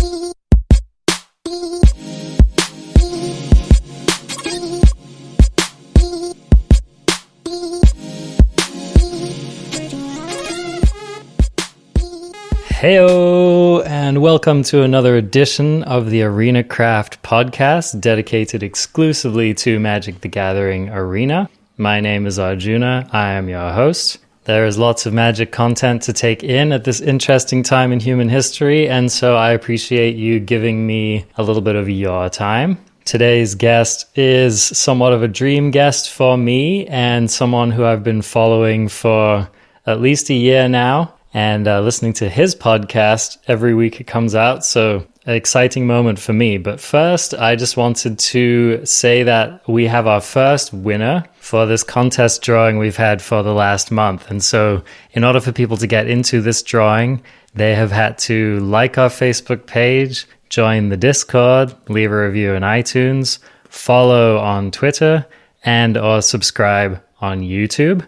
Heyo, and welcome to another edition of the Arena Craft podcast dedicated exclusively to Magic the Gathering Arena. My name is Arjuna. I am your host. There is lots of Magic content to take in at this interesting time in human history, and so I appreciate you giving me a little bit of your time. Today's guest is somewhat of a dream guest for me and someone who I've been following for at least a year now. And listening to his podcast every week it comes out. So an exciting moment for me. But first, I just wanted to say that we have our first winner for this contest drawing we've had for the last month. And so in order for people to get into this drawing, they have had to like our Facebook page, join the Discord, leave a review in iTunes, follow on Twitter, and or subscribe on YouTube.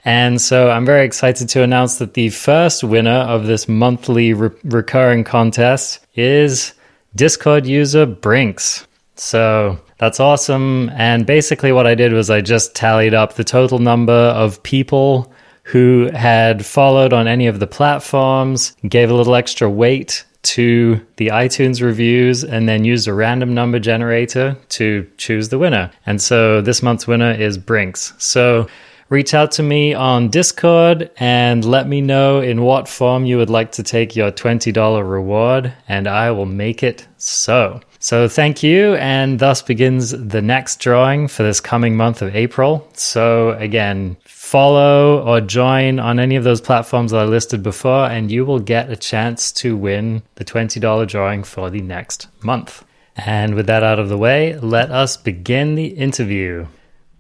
And so I'm very excited to announce that the first winner of this monthly recurring contest is Discord user Brinks. So that's awesome. And basically what I did was I just tallied up the total number of people who had followed on any of the platforms, gave a little extra weight to the iTunes reviews, and then used a random number generator to choose the winner. And so this month's winner is Brinks. So reach out to me on Discord and let me know in what form you would like to take your $20 reward, and I will make it so. So thank you, and thus begins the next drawing for this coming month of April. So again, follow or join on any of those platforms that I listed before, and you will get a chance to win the $20 drawing for the next month. And with that out of the way, let us begin the interview.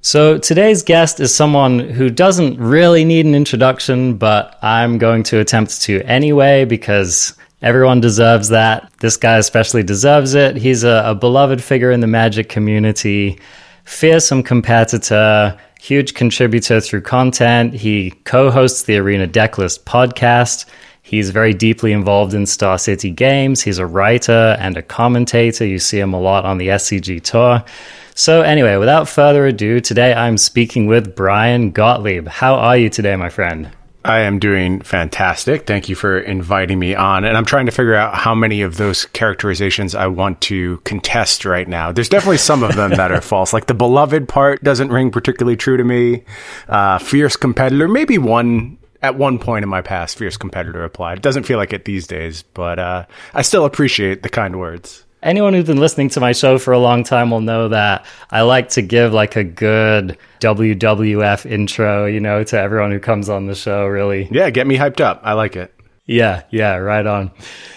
So today's guest is someone who doesn't really need an introduction, but I'm going to attempt to anyway because everyone deserves that. This guy especially deserves it. He's a beloved figure in the Magic community, fearsome competitor, huge contributor through content. He co-hosts the Arena Decklists podcast. He's very deeply involved in Star City games. He's a writer and a commentator. You see him a lot on the SCG tour. So anyway, without further ado, today I'm speaking with Bryan Gottlieb. How are you today, my friend? I am doing fantastic. Thank you for inviting me on. And I'm trying to figure out how many of those characterizations I want to contest right now. There's definitely some of them that are false. Like the beloved part doesn't ring particularly true to me. Fierce competitor, maybe at one point in my past, fierce competitor applied. It doesn't feel like it these days, but I still appreciate the kind words. Anyone who's been listening to my show for a long time will know that I like to give like a good WWF intro, to everyone who comes on the show, really. Yeah, get me hyped up. I like it. Yeah, right on.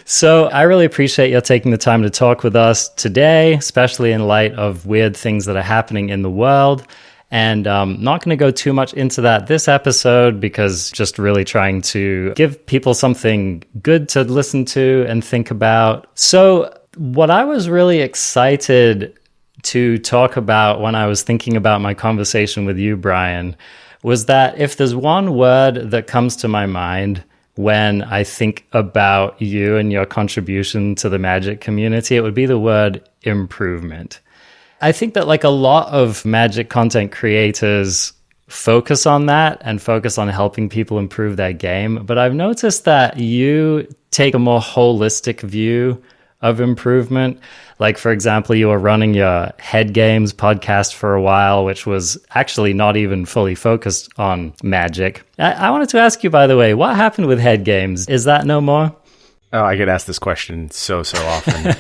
So I really appreciate you taking the time to talk with us today, especially in light of weird things that are happening in the world. And not going to go too much into that this episode because just really trying to give people something good to listen to and think about. So what I was really excited to talk about when I was thinking about my conversation with you, Bryan, was that if there's one word that comes to my mind when I think about you and your contribution to the Magic community, it would be the word improvement. I think that like a lot of Magic content creators focus on that and focus on helping people improve their game. But I've noticed that you take a more holistic view of improvement. Like, for example, you were running your Head Games podcast for a while, which was actually not even fully focused on Magic. I wanted to ask you, by the way, what happened with Head Games? Is that no more? Oh, I get asked this question so often.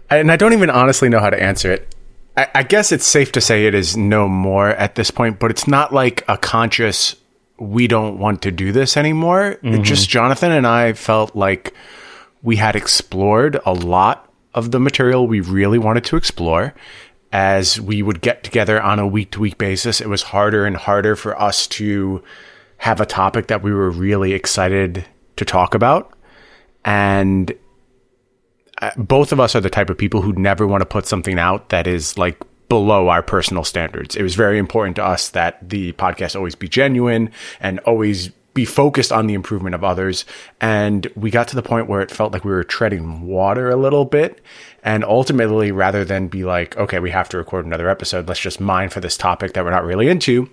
And I don't even honestly know how to answer it. I guess it's safe to say it is no more at this point, but it's not like a conscious, we don't want to do this anymore. Mm-hmm. Just Jonathan and I felt like we had explored a lot of the material we really wanted to explore. As we would get together on a week-to-week basis, it was harder and harder for us to have a topic that we were really excited to talk about. And both of us are the type of people who never want to put something out that is like below our personal standards. It was very important to us that the podcast always be genuine and always be focused on the improvement of others. And we got to the point where it felt like we were treading water a little bit. And ultimately, rather than be like, okay, we have to record another episode, let's just mine for this topic that we're not really into,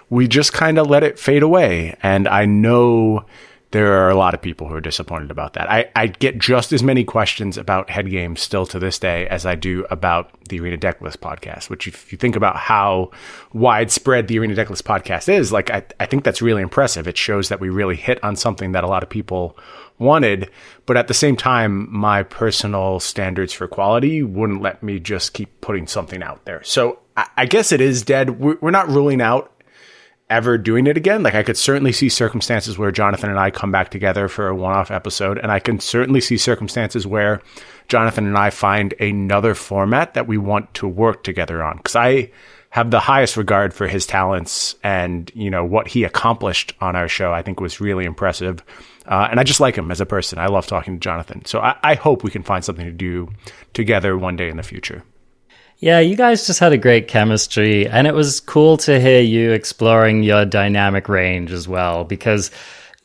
we just kind of let it fade away. And I know there are a lot of people who are disappointed about that. I get just as many questions about head games still to this day as I do about the Arena Decklists podcast, which if you think about how widespread the Arena Decklists podcast is, like, I think that's really impressive. It shows that we really hit on something that a lot of people wanted, but at the same time, my personal standards for quality wouldn't let me just keep putting something out there. So I guess it is dead. We're not ruling out ever doing it again. Like, I could certainly see circumstances where Jonathan and I come back together for a one-off episode, and I can certainly see circumstances where Jonathan and I find another format that we want to work together on, because I have the highest regard for his talents, and what he accomplished on our show I think was really impressive, and I just like him as a person. I love talking to Jonathan, so I hope we can find something to do together one day in the future. Yeah, you guys just had a great chemistry, and it was cool to hear you exploring your dynamic range as well, because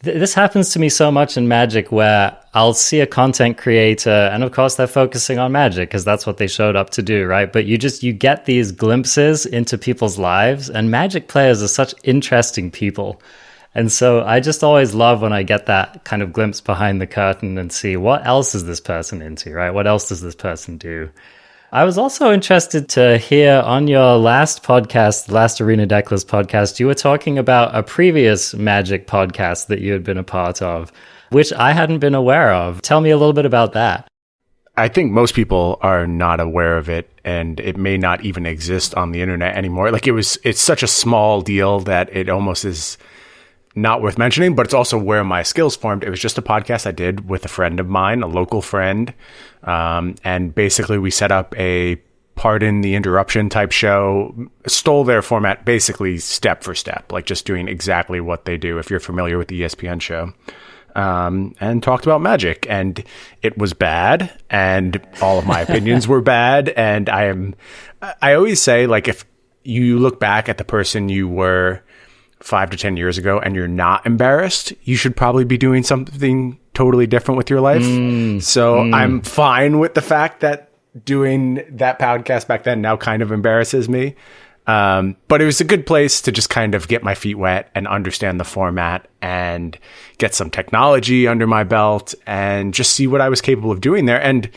this happens to me so much in Magic, where I'll see a content creator, and of course they're focusing on Magic because that's what they showed up to do, right? But you get these glimpses into people's lives, and Magic players are such interesting people. And so I just always love when I get that kind of glimpse behind the curtain and see what else is this person into, right? What else does this person do? I was also interested to hear on your last podcast, the last Arena Decklists podcast, you were talking about a previous Magic podcast that you had been a part of, which I hadn't been aware of. Tell me a little bit about that. I think most people are not aware of it, and it may not even exist on the internet anymore. Like, it's such a small deal that it almost is not worth mentioning, but it's also where my skills formed. It was just a podcast I did with a friend of mine, a local friend. And basically we set up a pardon the interruption type show, stole their format basically step for step, like just doing exactly what they do, if you're familiar with the ESPN show, and talked about Magic. And it was bad, and all of my opinions were bad. And I always say, like, if you look back at the person you were 5 to 10 years ago and you're not embarrassed, you should probably be doing something totally different with your life. I'm fine with the fact that doing that podcast back then now kind of embarrasses me. But it was a good place to just kind of get my feet wet and understand the format and get some technology under my belt and just see what I was capable of doing there. And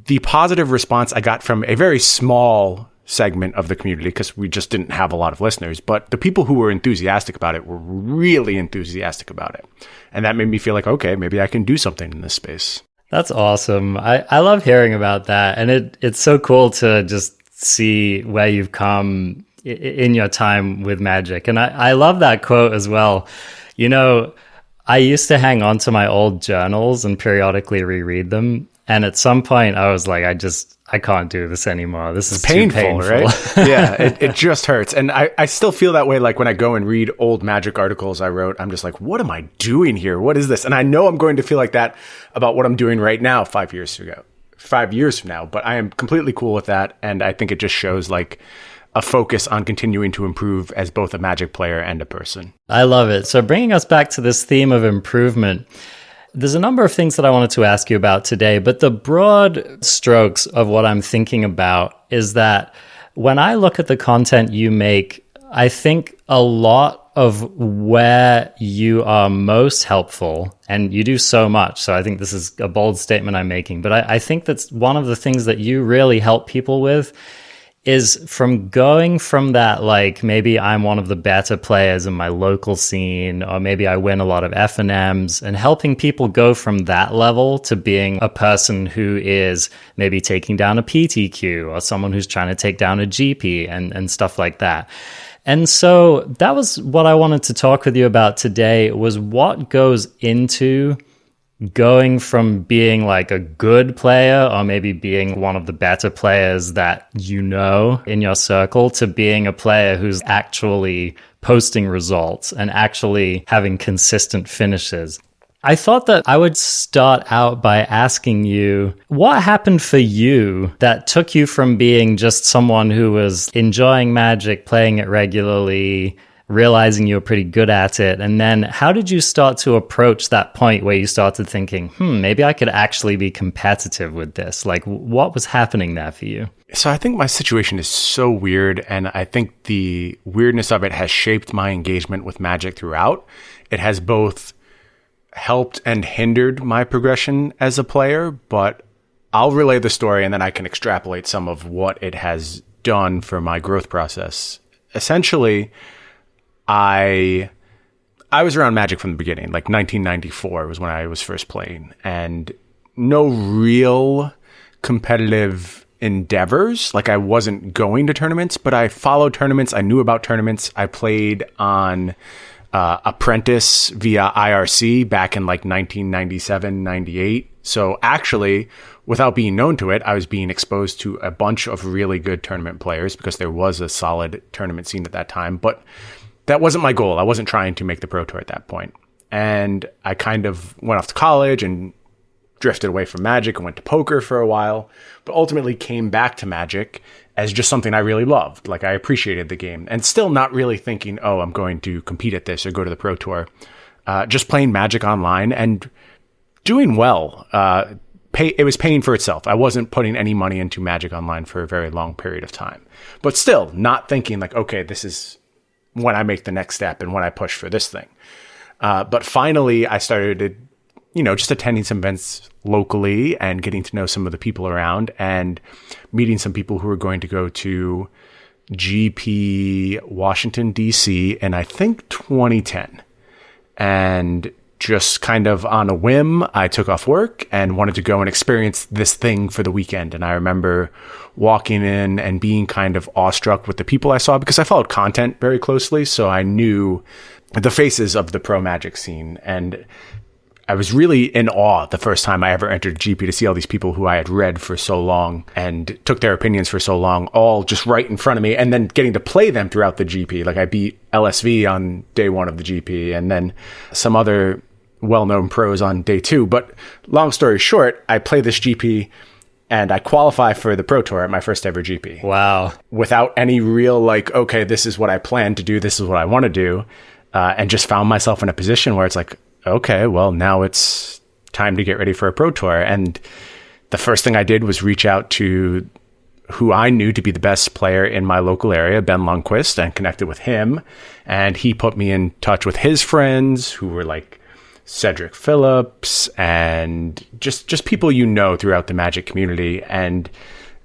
the positive response I got from a very small segment of the community, because we just didn't have a lot of listeners, but the people who were enthusiastic about it were really enthusiastic about it. And that made me feel like, okay, maybe I can do something in this space. That's awesome. I love hearing about that. And it's so cool to just see where you've come in your time with Magic. And I love that quote as well. I used to hang on to my old journals and periodically reread them. And at some point I was like, I can't do this anymore. This is painful, too painful. Right? Yeah, it just hurts. And I still feel that way. Like, when I go and read old Magic articles I wrote, I'm just like, what am I doing here? What is this? And I know I'm going to feel like that about what I'm doing right now 5 years from now, but I am completely cool with that. And I think it just shows like a focus on continuing to improve as both a Magic player and a person. I love it. So bringing us back to this theme of improvement, there's a number of things that I wanted to ask you about today, but the broad strokes of what I'm thinking about is that when I look at the content you make, I think a lot of where you are most helpful, and you do so much, so I think this is a bold statement I'm making, but I think that's one of the things that you really help people with is from going from that, like, maybe I'm one of the better players in my local scene, or maybe I win a lot of F&Ms, and helping people go from that level to being a person who is maybe taking down a PTQ, or someone who's trying to take down a GP and stuff like that. And so that was what I wanted to talk with you about today, was what goes into going from being like a good player, or maybe being one of the better players that you know in your circle, to being a player who's actually posting results and actually having consistent finishes. I thought that I would start out by asking you, what happened for you that took you from being just someone who was enjoying Magic, playing it regularly, realizing you were pretty good at it. And then how did you start to approach that point where you started thinking, maybe I could actually be competitive with this? Like, what was happening there for you? So I think my situation is so weird, and I think the weirdness of it has shaped my engagement with Magic throughout. It has both helped and hindered my progression as a player, but I'll relay the story and then I can extrapolate some of what it has done for my growth process. Essentially, I was around Magic from the beginning. Like 1994 was when I was first playing, and no real competitive endeavors. Like, I wasn't going to tournaments, but I followed tournaments. I knew about tournaments. I played on Apprentice via IRC back in like 1997, 98. So actually, without being known to it, I was being exposed to a bunch of really good tournament players because there was a solid tournament scene at that time. But that wasn't my goal. I wasn't trying to make the Pro Tour at that point. And I kind of went off to college and drifted away from Magic and went to poker for a while, but ultimately came back to Magic as just something I really loved. Like, I appreciated the game and still not really thinking, oh, I'm going to compete at this or go to the Pro Tour. Just playing Magic online and doing well. It was paying for itself. I wasn't putting any money into Magic Online for a very long period of time, but still not thinking like, okay, this is when I make the next step and when I push for this thing. But finally I started, just attending some events locally and getting to know some of the people around and meeting some people who were going to go to GP Washington, D.C. in, I think, 2010. And just kind of on a whim, I took off work and wanted to go and experience this thing for the weekend. And I remember walking in and being kind of awestruck with the people I saw because I followed content very closely. So I knew the faces of the pro Magic scene. And I was really in awe the first time I ever entered GP to see all these people who I had read for so long and took their opinions for so long, all just right in front of me, and then getting to play them throughout the GP. Like, I beat LSV on day one of the GP and then some other well-known pros on day two. But long story short, I play this GP and I qualify for the Pro Tour at my first ever GP. Wow. Without any real, like, okay, this is what I plan to do. This is what I want to do. And just found myself in a position where it's like, okay, well, now it's time to get ready for a Pro Tour. And the first thing I did was reach out to who I knew to be the best player in my local area, Ben Lundquist, and connected with him. And he put me in touch with his friends who were like Cedric Phillips and just people throughout the Magic community. And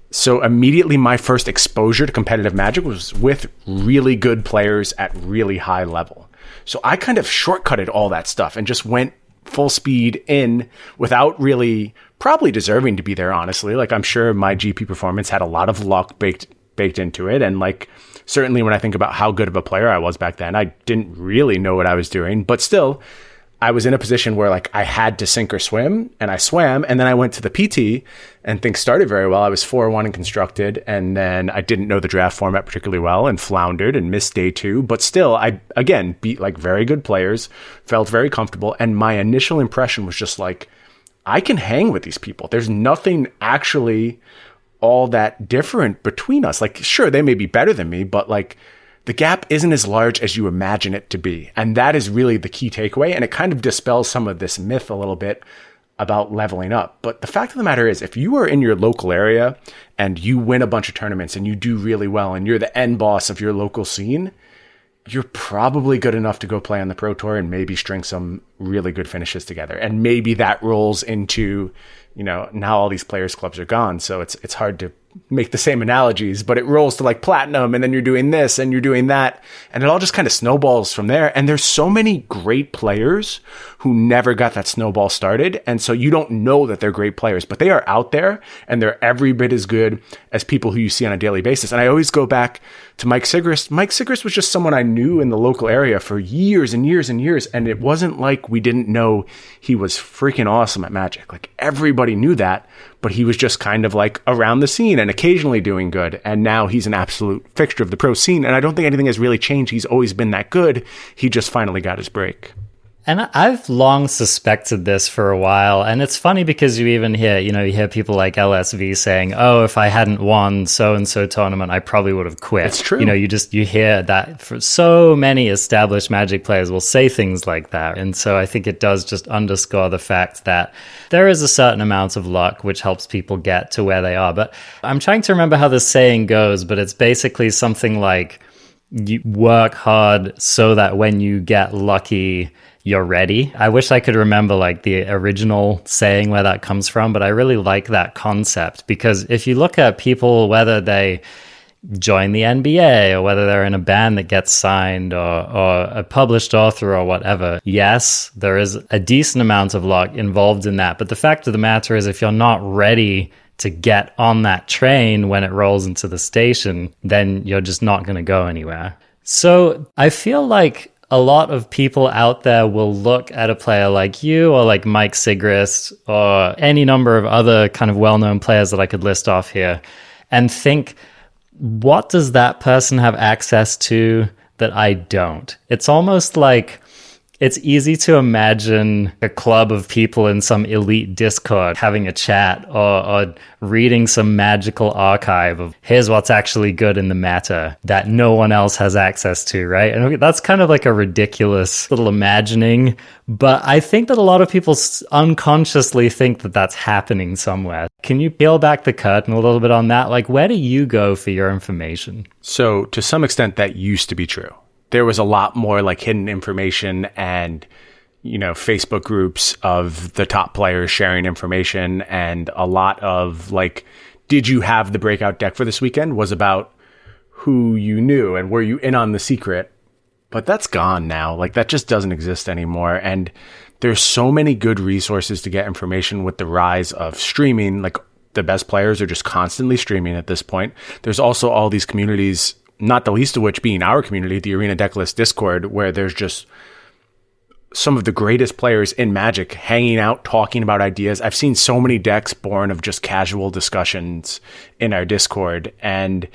so immediately my first exposure to competitive Magic was with really good players at really high level. So I kind of shortcutted all that stuff and just went full speed in without really probably deserving to be there, honestly. Like, I'm sure my GP performance had a lot of luck baked into it. And like, certainly when I think about how good of a player I was back then, I didn't really know what I was doing, but still I was in a position where like I had to sink or swim, and I swam. And then I went to the PT and things started very well. I was 4-1 in constructed, and then I didn't know the draft format particularly well and floundered and missed day two. But still, I again beat like very good players, felt very comfortable. And my initial impression was just like, I can hang with these people. There's nothing actually all that different between us. Like, sure, they may be better than me, but like, the gap isn't as large as you imagine it to be. And that is really the key takeaway. And it kind of dispels some of this myth a little bit about leveling up. But the fact of the matter is, if you are in your local area and you win a bunch of tournaments and you do really well and you're the end boss of your local scene, you're probably good enough to go play on the Pro Tour and maybe string some really good finishes together. And maybe that rolls into, now all these players clubs are gone. So it's hard to make the same analogies, but it rolls to like platinum, and then you're doing this and you're doing that, and it all just kind of snowballs from there. And there's so many great players who never got that snowball started, and so you don't know that they're great players, but they are out there and they're every bit as good as people who you see on a daily basis. And I always go back to Mike Sigrist. Mike Sigrist was just someone I knew in the local area for years and years and years, and it wasn't like we didn't know he was freaking awesome at Magic. Like, everybody knew that, but he was just kind of like around the scene and occasionally doing good. And now he's an absolute fixture of the pro scene. And I don't think anything has really changed. He's always been that good. He just finally got his break. And I've long suspected this for a while. And it's funny because you even hear, you hear people like LSV saying, oh, if I hadn't won so-and-so tournament, I probably would have quit. It's true. You hear that for so many established Magic players will say things like that. And so I think it does just underscore the fact that there is a certain amount of luck which helps people get to where they are. But I'm trying to remember how the saying goes, but it's basically something like you work hard so that when you get lucky, you're ready. I wish I could remember like the original saying where that comes from, but I really like that concept because if you look at people, whether they join the NBA or whether they're in a band that gets signed or a published author or whatever, yes, there is a decent amount of luck involved in that. But the fact of the matter is if you're not ready to get on that train when it rolls into the station, then you're just not going to go anywhere. So I feel like a lot of people out there will look at a player like you or like Mike Sigrist or any number of other kind of well-known players that I could list off here and think, what does that person have access to that I don't? It's almost like it's easy to imagine a club of people in some elite Discord having a chat or reading some magical archive of here's what's actually good in the meta that no one else has access to, right? And that's kind of like a ridiculous little imagining, but I think that a lot of people unconsciously think that that's happening somewhere. Can you peel back the curtain a little bit on that? Like, where do you go for your information? So to some extent, that used to be true. There was a lot more like hidden information and, Facebook groups of the top players sharing information, and a lot of like, did you have the breakout deck for this weekend was about who you knew and were you in on the secret. But that's gone now. Like that just doesn't exist anymore. And there's so many good resources to get information with the rise of streaming. Like the best players are just constantly streaming at this point. There's also all these communities, not the least of which being our community, the Arena Decklists Discord, where there's just some of the greatest players in Magic hanging out, talking about ideas. I've seen so many decks born of just casual discussions in our Discord. And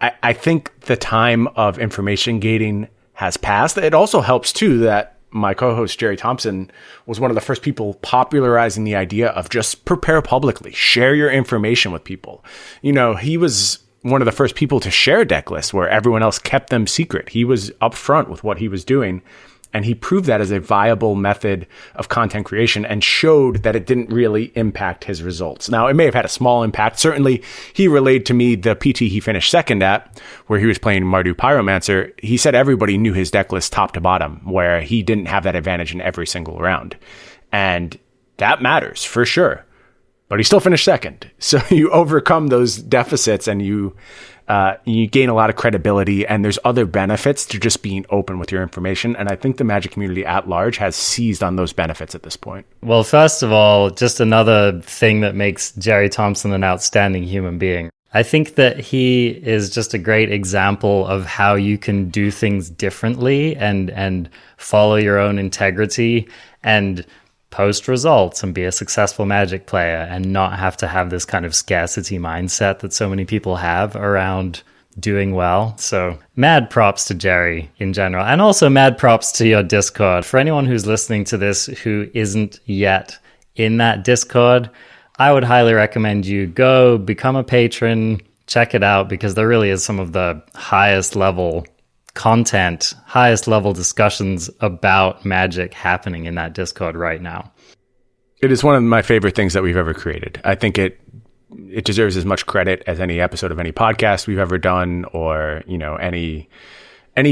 I think the time of information gating has passed. It also helps, too, that my co-host Jerry Thompson was one of the first people popularizing the idea of just prepare publicly, share your information with people. He was one of the first people to share deck lists where everyone else kept them secret. He was upfront with what he was doing, and he proved that as a viable method of content creation and showed that it didn't really impact his results. Now, it may have had a small impact. Certainly, he relayed to me the PT he finished second at, where he was playing Mardu Pyromancer. He said everybody knew his deck list top to bottom, where he didn't have that advantage in every single round. And that matters, for sure. But he still finished second. So you overcome those deficits and you gain a lot of credibility, and there's other benefits to just being open with your information. And I think the Magic community at large has seized on those benefits at this point. Well, first of all, just another thing that makes Jerry Thompson an outstanding human being. I think that he is just a great example of how you can do things differently and follow your own integrity and post results and be a successful Magic player and not have to have this kind of scarcity mindset that so many people have around doing well. So mad props to Jerry in general, and also mad props to your Discord. For anyone who's listening to this who isn't yet in that Discord, I would highly recommend you go become a patron, check it out, because there really is some of the highest level content, highest level discussions about Magic happening in that Discord right now. It is one of my favorite things that we've ever created. I think it deserves as much credit as any episode of any podcast we've ever done, or any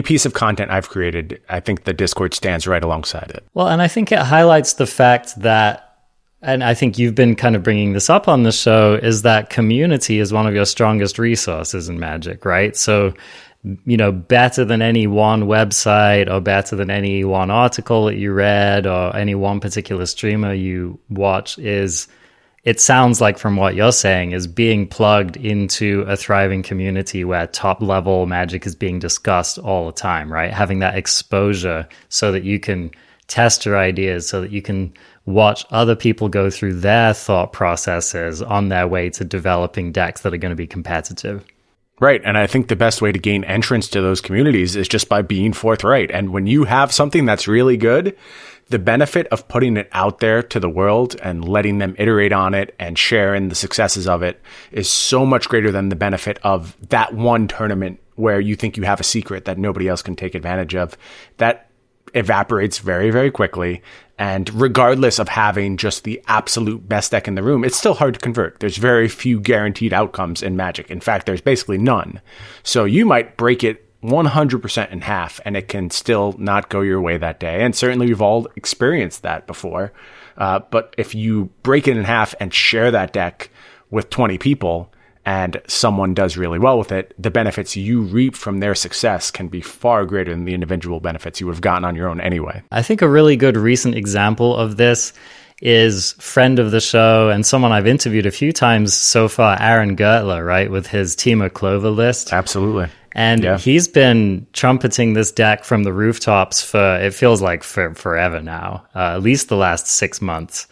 piece of content I've created. I think the Discord stands right alongside it. Well, and I think it highlights the fact that, and I think you've been kind of bringing this up on the show, is that community is one of your strongest resources in Magic, right? So better than any one website or better than any one article that you read or any one particular streamer you watch is, it sounds like from what you're saying, is being plugged into a thriving community where top level Magic is being discussed all the time, right? Having that exposure so that you can test your ideas, so that you can watch other people go through their thought processes on their way to developing decks that are going to be competitive. Right. And I think the best way to gain entrance to those communities is just by being forthright. And when you have something that's really good, the benefit of putting it out there to the world and letting them iterate on it and share in the successes of it is so much greater than the benefit of that one tournament where you think you have a secret that nobody else can take advantage of. That evaporates very, very quickly. And regardless of having just the absolute best deck in the room, it's still hard to convert. There's very few guaranteed outcomes in Magic. In fact, there's basically none. So you might break it 100% in half and it can still not go your way that day. And certainly we've all experienced that before. But if you break it in half and share that deck with 20 people and someone does really well with it, the benefits you reap from their success can be far greater than the individual benefits you would have gotten on your own anyway. I think a really good recent example of this is friend of the show and someone I've interviewed a few times so far, Aaron Gertler, right, with his Team of Clover list. Absolutely. And he's been trumpeting this deck from the rooftops for, it feels like for forever now, at least the last 6 months.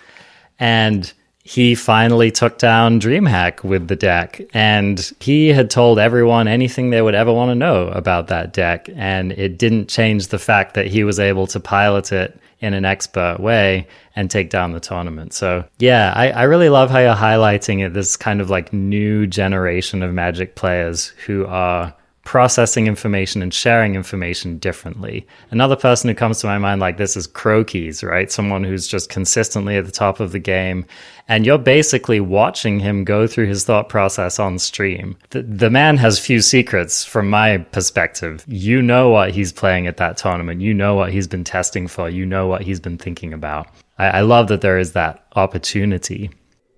And he finally took down DreamHack with the deck. And he had told everyone anything they would ever want to know about that deck. And it didn't change the fact that he was able to pilot it in an expert way and take down the tournament. So yeah, I really love how you're highlighting it, this kind of like new generation of Magic players who are processing information and sharing information differently. Another person who comes to my mind like this is Croquis, right? Someone who's just consistently at the top of the game. And you're basically watching him go through his thought process on stream. The man has few secrets from my perspective. You know what he's playing at that tournament. You know what he's been testing for. You know what he's been thinking about. I love that there is that opportunity.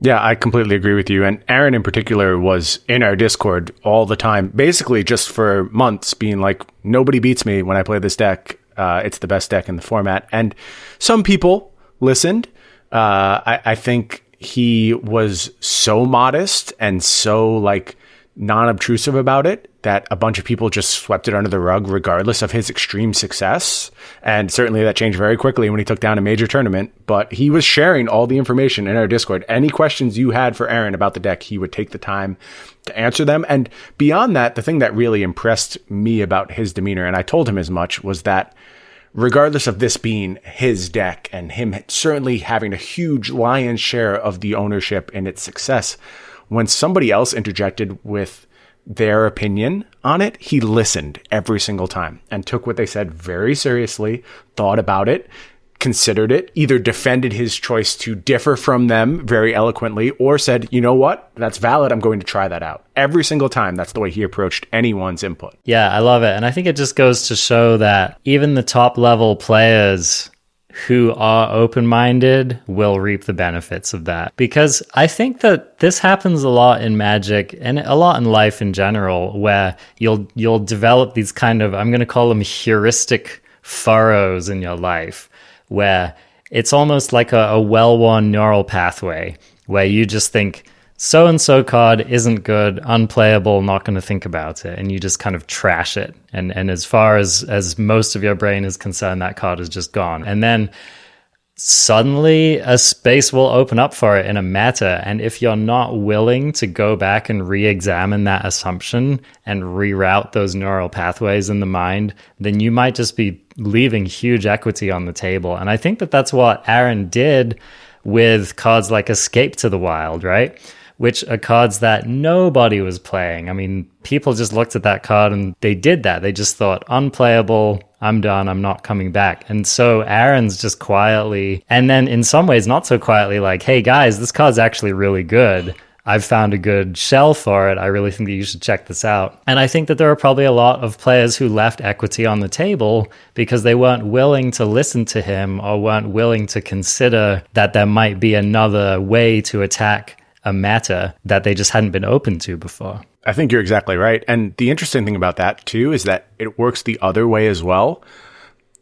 Yeah, I completely agree with you. And Aaron in particular was in our Discord all the time, basically just for months being like, nobody beats me when I play this deck. It's the best deck in the format. And some people listened. I think he was so modest and so like non-obtrusive about it that a bunch of people just swept it under the rug regardless of his extreme success. And certainly that changed very quickly when he took down a major tournament, but he was sharing all the information in our Discord. Any questions you had for Aaron about the deck, he would take the time to answer them. And beyond that, the thing that really impressed me about his demeanor, and I told him as much, was that regardless of this being his deck and him certainly having a huge lion's share of the ownership in its success, when somebody else interjected with their opinion on it, he listened every single time and took what they said very seriously, thought about it, considered it, either defended his choice to differ from them very eloquently or said, you know what, that's valid, I'm going to try that out. Every single time, that's the way he approached anyone's input. Yeah, I love it. And I think it just goes to show that even the top level players who are open-minded will reap the benefits of that. Because I think that this happens a lot in Magic and a lot in life in general, where you'll develop these kind of, I'm going to call them heuristic furrows in your life, where it's almost like a well-worn neural pathway where you just think, so-and-so card isn't good, unplayable, not going to think about it. And you just kind of trash it. And as far as most of your brain is concerned, that card is just gone. And then suddenly a space will open up for it in a meta. And if you're not willing to go back and re-examine that assumption and reroute those neural pathways in the mind, then you might just be leaving huge equity on the table. And I think that that's what Aaron did with cards like Escape to the Wild, right? Which are cards that nobody was playing. I mean, people just looked at that card and they did that. They just thought, unplayable, I'm done, I'm not coming back. And so Aaron's just quietly, and then in some ways not so quietly, like, hey guys, this card's actually really good. I've found a good shell for it. I really think that you should check this out. And I think that there are probably a lot of players who left equity on the table because they weren't willing to listen to him or weren't willing to consider that there might be another way to attack a meta that they just hadn't been open to before. I think you're exactly right. And the interesting thing about that too is that it works the other way as well.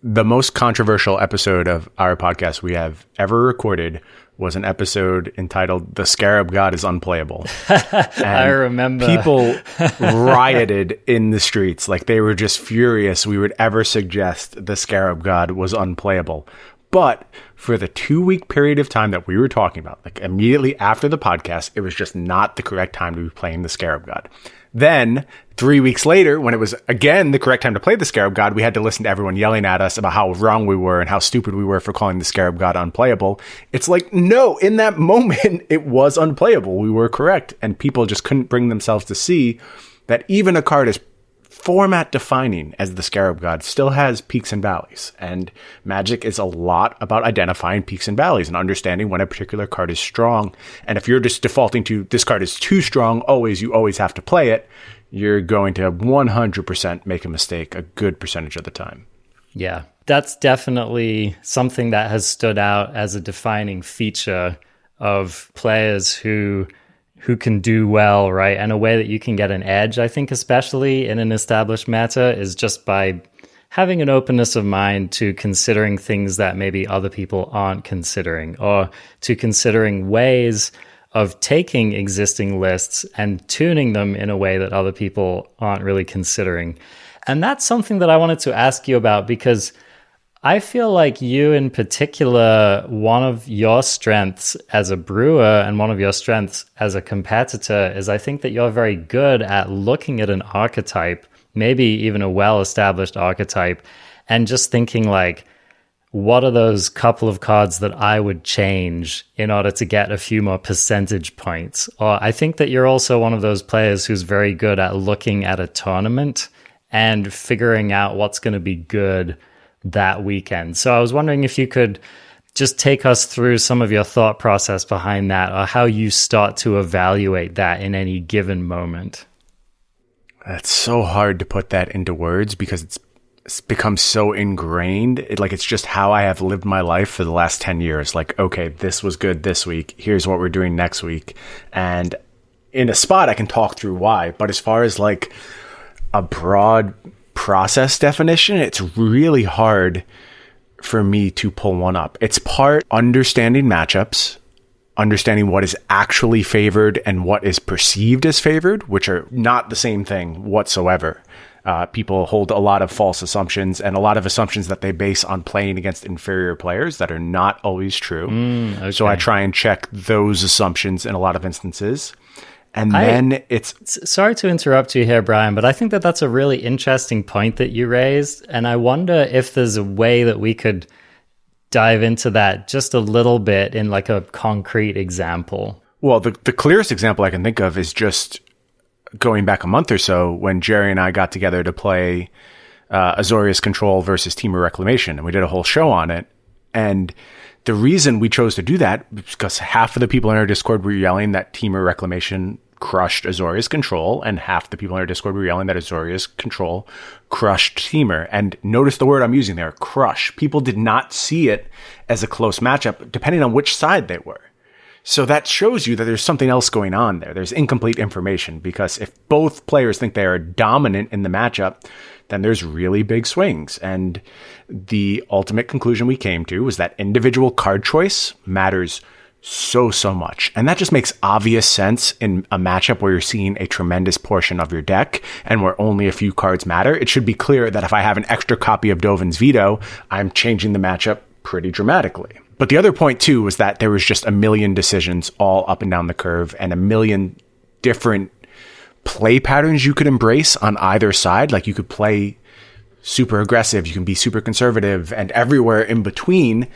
The most controversial episode of our podcast we have ever recorded was an episode entitled "The Scarab God is Unplayable." I remember. People rioted in the streets. Like they were just furious we would ever suggest the Scarab God was unplayable. But for the 2-week period of time that we were talking about, like immediately after the podcast, it was just not the correct time to be playing the Scarab God. Then 3 weeks later, when it was again the correct time to play the Scarab God, we had to listen to everyone yelling at us about how wrong we were and how stupid we were for calling the Scarab God unplayable. It's like, no, in that moment, it was unplayable. We were correct. And people just couldn't bring themselves to see that even a card as format defining as the Scarab God still has peaks and valleys. And Magic is a lot about identifying peaks and valleys and understanding when a particular card is strong. And if you're just defaulting to this card is too strong, you always have to play it, you're going to 100% make a mistake a good percentage of the time. Yeah, that's definitely something that has stood out as a defining feature of players who can do well, right? And a way that you can get an edge, I think, especially in an established meta, is just by having an openness of mind to considering things that maybe other people aren't considering, or to considering ways of taking existing lists and tuning them in a way that other people aren't really considering. And that's something that I wanted to ask you about, because I feel like you in particular, one of your strengths as a brewer and one of your strengths as a competitor is I think that you're very good at looking at an archetype, maybe even a well-established archetype, and just thinking like, what are those couple of cards that I would change in order to get a few more percentage points? Or I think that you're also one of those players who's very good at looking at a tournament and figuring out what's going to be good that weekend. So I was wondering if you could just take us through some of your thought process behind that, or how you start to evaluate that in any given moment. It's so hard to put that into words because it's become so ingrained. It's just how I have lived my life for the last 10 years. Like, okay, this was good this week. Here's what we're doing next week. And in a spot, I can talk through why. But as far as like a broad process definition, it's really hard for me to pull one up. It's part understanding matchups, understanding what is actually favored and what is perceived as favored, which are not the same thing whatsoever. People hold a lot of false assumptions and a lot of assumptions that they base on playing against inferior players that are not always true. Okay. So I try and check those assumptions in a lot of instances. And then sorry to interrupt you here, Bryan, but I think that that's a really interesting point that you raised. And I wonder if there's a way that we could dive into that just a little bit in like a concrete example. Well, the clearest example I can think of is just going back a month or so when Jerry and I got together to play Azorius Control versus Temur Reclamation. And we did a whole show on it. And the reason we chose to do that was because half of the people in our Discord were yelling that Temur Reclamation crushed Azorius Control, and half the people in our Discord were yelling that Azorius Control crushed Temur. And notice the word I'm using there, crush. People did not see it as a close matchup, depending on which side they were. So that shows you that there's something else going on there. There's incomplete information, because if both players think they are dominant in the matchup, then there's really big swings. And the ultimate conclusion we came to was that individual card choice matters so much. And that just makes obvious sense in a matchup where you're seeing a tremendous portion of your deck and where only a few cards matter. It should be clear that if I have an extra copy of Dovin's Veto, I'm changing the matchup pretty dramatically. But the other point too was that there was just a million decisions all up and down the curve and a million different play patterns you could embrace on either side. Like you could play super aggressive, you can be super conservative, and everywhere in between.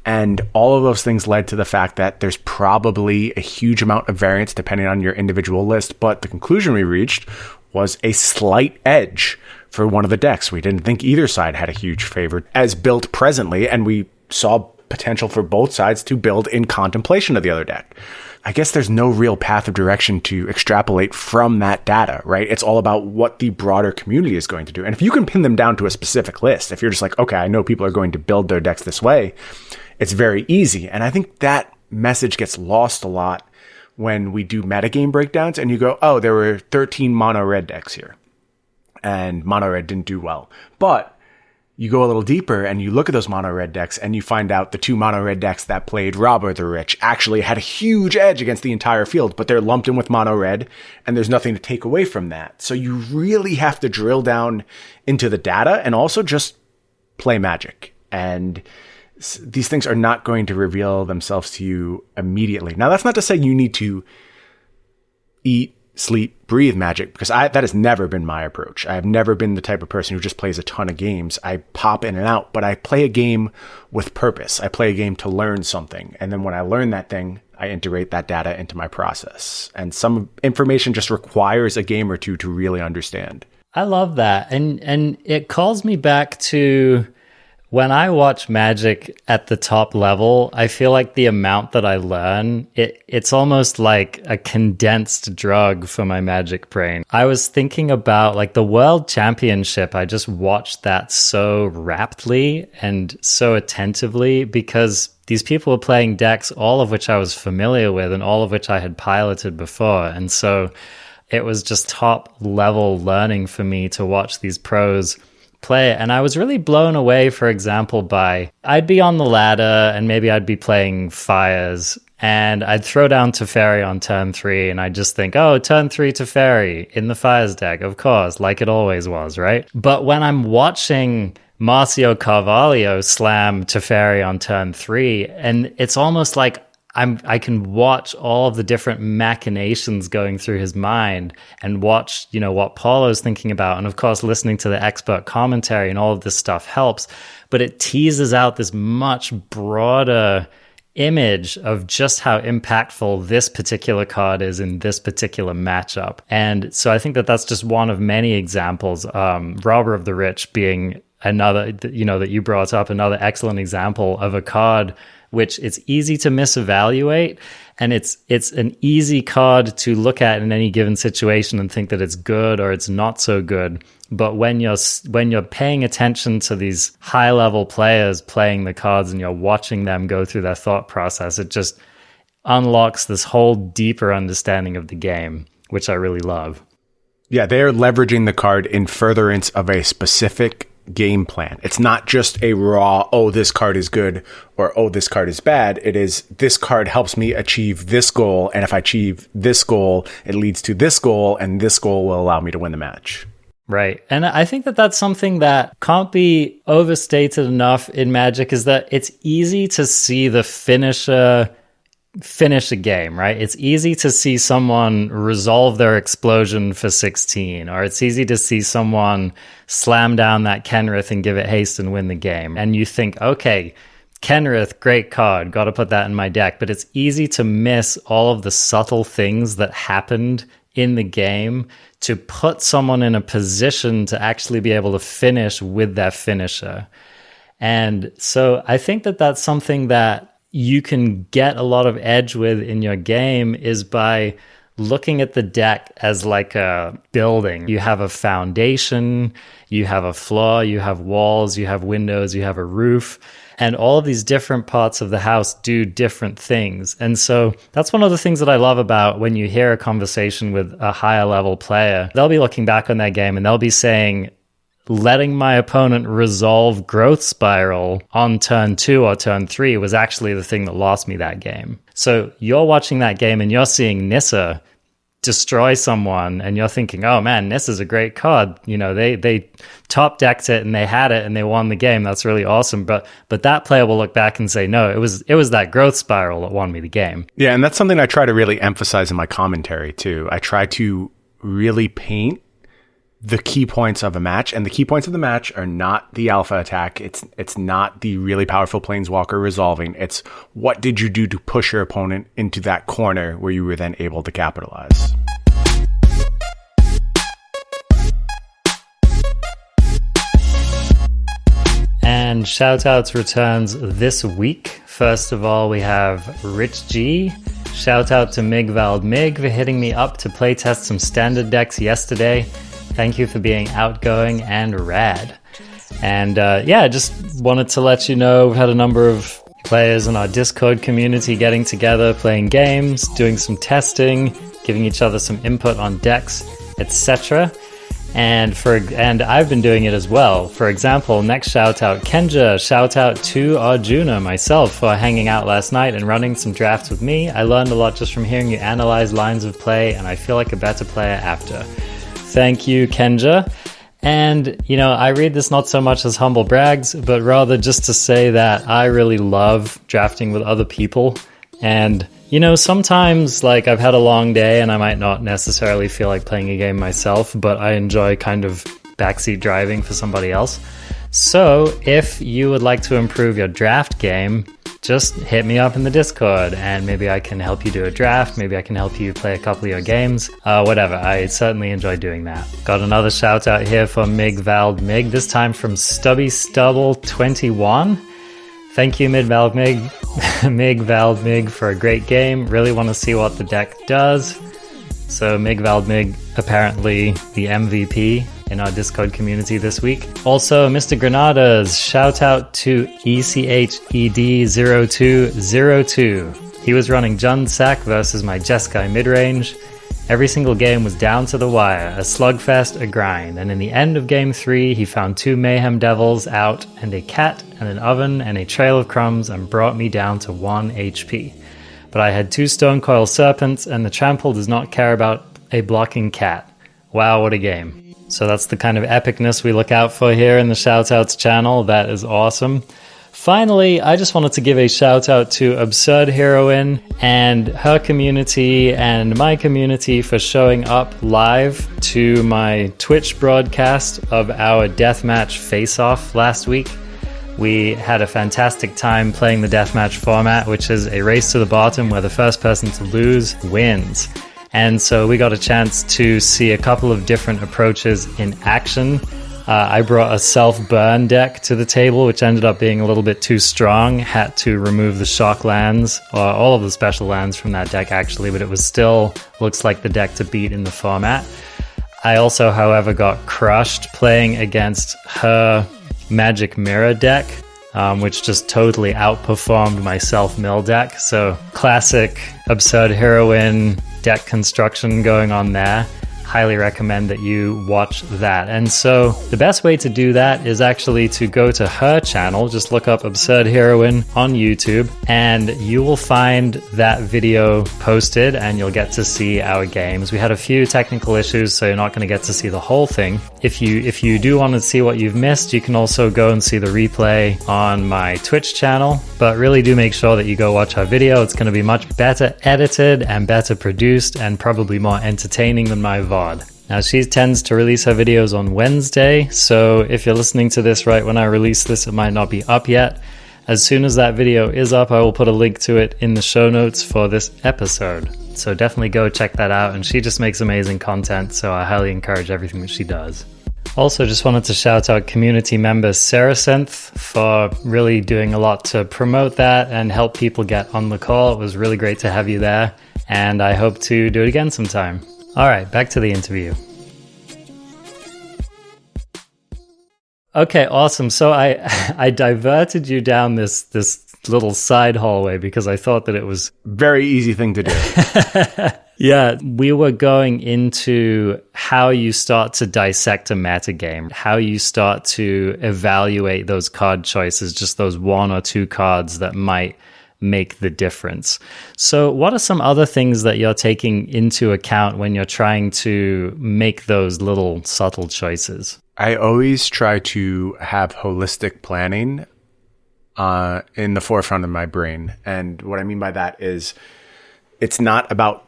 And all of those things led to the fact that there's probably a huge amount of variance depending on your individual list. But the conclusion we reached was a slight edge for one of the decks. We didn't think either side had a huge favor as built presently, and we saw potential for both sides to build in contemplation of the other deck. I guess there's no real path of direction to extrapolate from that data, right? It's all about what the broader community is going to do. And if you can pin them down to a specific list, if you're just like, okay, I know people are going to build their decks this way, it's very easy. And I think that message gets lost a lot when we do metagame breakdowns and you go, oh, there were 13 mono red decks here and mono red didn't do well. But you go a little deeper and you look at those mono red decks and you find out the two mono red decks that played Robber the Rich actually had a huge edge against the entire field, but they're lumped in with mono red and there's nothing to take away from that. So you really have to drill down into the data and also just play Magic. And these things are not going to reveal themselves to you immediately. Now, that's not to say you need to eat, sleep, breathe Magic, because that has never been my approach. I have never been the type of person who just plays a ton of games. I pop in and out, but I play a game with purpose. I play a game to learn something. And then when I learn that thing, I integrate that data into my process. And some information just requires a game or two to really understand. I love that. And it calls me back to when I watch Magic at the top level. I feel like the amount that I learn, it's almost like a condensed drug for my Magic brain. I was thinking about like the World Championship. I just watched that so raptly and so attentively because these people were playing decks, all of which I was familiar with and all of which I had piloted before. And so it was just top level learning for me to watch these pros play. And I was really blown away, for example, by I'd be on the ladder and maybe I'd be playing Fires and I'd throw down Teferi on turn 3 and I'd just think, oh, turn 3 Teferi in the Fires deck, of course, like it always was, right? But when I'm watching Marcio Carvalho slam Teferi on turn 3, and it's almost like I can watch all of the different machinations going through his mind and watch, what Paulo's thinking about. And of course, listening to the expert commentary and all of this stuff helps, but it teases out this much broader image of just how impactful this particular card is in this particular matchup. And so I think that that's just one of many examples. Robber of the Rich being another, that you brought up, another excellent example of a card which it's easy to misevaluate, and it's an easy card to look at in any given situation and think that it's good or it's not so good. But when you're paying attention to these high level players playing the cards and you're watching them go through their thought process, it just unlocks this whole deeper understanding of the game, which I really love. Yeah, they're leveraging the card in furtherance of a specific game plan. It's not just a raw, oh, this card is good or oh, this card is bad. It is, this card helps me achieve this goal, and if I achieve this goal, it leads to this goal, and this goal will allow me to win the match. Right. And I think that that's something that can't be overstated enough in Magic, is that it's easy to see the finisher finish a game, right? It's easy to see someone resolve their explosion for 16, or it's easy to see someone slam down that Kenrith and give it haste and win the game. And you think, okay, Kenrith, great card, got to put that in my deck. But it's easy to miss all of the subtle things that happened in the game to put someone in a position to actually be able to finish with their finisher. And so I think that that's something that you can get a lot of edge with in your game, is by looking at the deck as like a building. You have a foundation, you have a floor, you have walls, you have windows, you have a roof, and all of these different parts of the house do different things. And so that's one of the things that I love about when you hear a conversation with a higher level player. They'll be looking back on their game and they'll be saying, letting my opponent resolve Growth Spiral on turn 2 or turn 3 was actually the thing that lost me that game. So you're watching that game and you're seeing Nissa destroy someone and you're thinking, oh man, Nissa's a great card. They top decked it and they had it and they won the game. That's really awesome. But that player will look back and say, no, it was that Growth Spiral that won me the game. Yeah, and that's something I try to really emphasize in my commentary too. I try to really paint the key points of a match, and the key points of the match are not the alpha attack. It's not the really powerful planeswalker resolving. It's what did you do to push your opponent into that corner where you were then able to capitalize. And shoutouts returns this week. First of all, we have Rich G. Shout out to Migvald Mig for hitting me up to playtest some standard decks yesterday. Thank you for being outgoing and rad. And just wanted to let you know we've had a number of players in our Discord community getting together, playing games, doing some testing, giving each other some input on decks, etc. And I've been doing it as well. For example, next shout out, Kenja. Shout out to Arjuna, myself, for hanging out last night and running some drafts with me. I learned a lot just from hearing you analyze lines of play, and I feel like a better player after. Thank you, Kenja. And, you know, I read this not so much as humble brags, but rather just to say that I really love drafting with other people. And, you know, sometimes, like, I've had a long day and I might not necessarily feel like playing a game myself, but I enjoy kind of backseat driving for somebody else. So if you would like to improve your draft game, just hit me up in the Discord and maybe I can help you do a draft. Maybe I can help you play a couple of your games. Whatever. I certainly enjoy doing that. Got another shout out here for Mig Vald Mig, this time from Stubby Stubble 21. Thank you, Mig Vald Mig, for a great game. Really want to see what the deck does. So Mig Vald Mig, apparently the MVP in our Discord community this week. Also, Mr. Granadas, shout out to ECHED0202. He was running Jund Sack versus my Jeskai midrange. Every single game was down to the wire, a slugfest, a grind, and in the end of game 3, he found 2 Mayhem Devils out, and a cat, and an oven, and a trail of crumbs, and brought me down to 1 HP. But I had 2 Stonecoil Serpents, and the Trample does not care about a blocking cat. Wow, what a game. So that's the kind of epicness we look out for here in the Shoutouts channel. That is awesome. Finally, I just wanted to give a shout out to Absurd Heroine and her community and my community for showing up live to my Twitch broadcast of our Deathmatch Face-Off last week. We had a fantastic time playing the Deathmatch format, which is a race to the bottom where the first person to lose wins. And so we got a chance to see a couple of different approaches in action. I brought a self-burn deck to the table, which ended up being a little bit too strong. Had to remove the shock lands, or all of the special lands from that deck actually, but it was still looks like the deck to beat in the format. I also, however, got crushed playing against her Magic Mirror deck, which just totally outperformed my self-mill deck. So classic Absurd Heroine deck construction going on there. Highly recommend that you watch that. And so the best way to do that is actually to go to her channel. Just look up Absurd Heroine on YouTube and you will find that video posted and you'll get to see our games. We had a few technical issues, so you're not going to get to see the whole thing. If you do want to see what you've missed, you can also go and see the replay on my Twitch channel. But really do make sure that you go watch our video. It's going to be much better edited and better produced and probably more entertaining than my VOD. Now, she tends to release her videos on Wednesday, so if you're listening to this right when I release this, it might not be up yet. As soon as that video is up, I will put a link to it in the show notes for this episode. So definitely go check that out, and she just makes amazing content, so I highly encourage everything that she does. Also, just wanted to shout out community member Saracenth for really doing a lot to promote that and help people get on the call. It was really great to have you there, and I hope to do it again sometime. All right, back to the interview. Okay, awesome. So I diverted you down this little side hallway because I thought that it was very easy thing to do. Yeah, we were going into how you start to dissect a metagame, how you start to evaluate those card choices, just those 1 or 2 cards that might make the difference. So what are some other things that you're taking into account when you're trying to make those little subtle choices? I always try to have holistic planning in the forefront of my brain. And what I mean by that is it's not about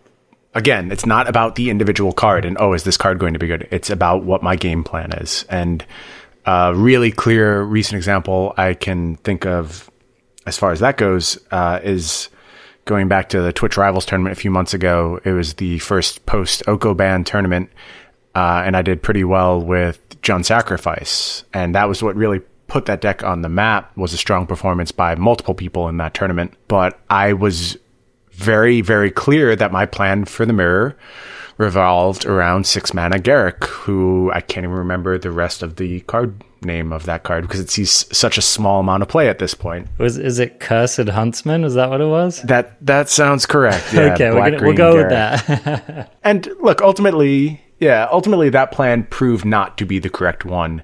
the individual card and, oh, is this card going to be good? It's about what my game plan is. And a really clear recent example I can think of as far as that goes, is going back to the Twitch Rivals tournament a few months ago. It was the first post-Oko ban tournament, and I did pretty well with Jund Sacrifice. And that was what really put that deck on the map, was a strong performance by multiple people in that tournament. But I was very, very clear that my plan for the mirror revolved around 6-mana Garruk, who I can't even remember the rest of the card name of that card because it sees such a small amount of play at this point. Is it Cursed Huntsman? Is that what it was? That sounds correct. Yeah, okay, we'll go with that. And look, ultimately that plan proved not to be the correct one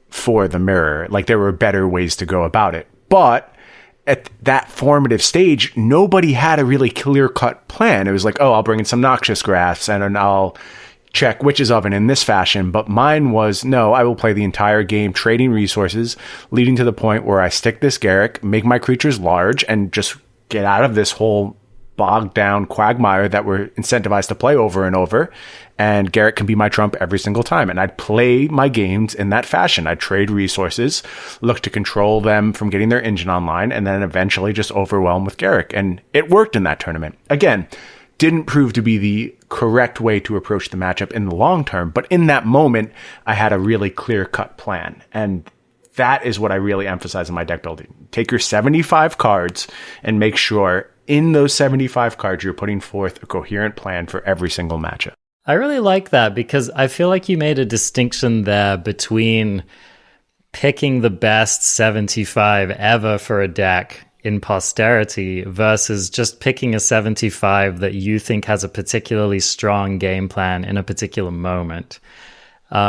for the mirror. Like, there were better ways to go about it. But at that formative stage, nobody had a really clear-cut plan. It was like, oh, I'll bring in some Noxious Grasps and I'll check witch's oven in this fashion, but mine was, no, I will play the entire game trading resources, leading to the point where I stick this Garrick, make my creatures large, and just get out of this whole bogged down quagmire that we're incentivized to play over and over. And Garrick can be my trump every single time. And I'd play my games in that fashion. I'd trade resources, look to control them from getting their engine online, and then eventually just overwhelm with Garrick. And it worked in that tournament. Again, didn't prove to be the correct way to approach the matchup in the long term. But in that moment, I had a really clear-cut plan. And that is what I really emphasize in my deck building. Take your 75 cards and make sure in those 75 cards, you're putting forth a coherent plan for every single matchup. I really like that because I feel like you made a distinction there between picking the best 75 ever for a deck in posterity versus just picking a 75 that you think has a particularly strong game plan in a particular moment,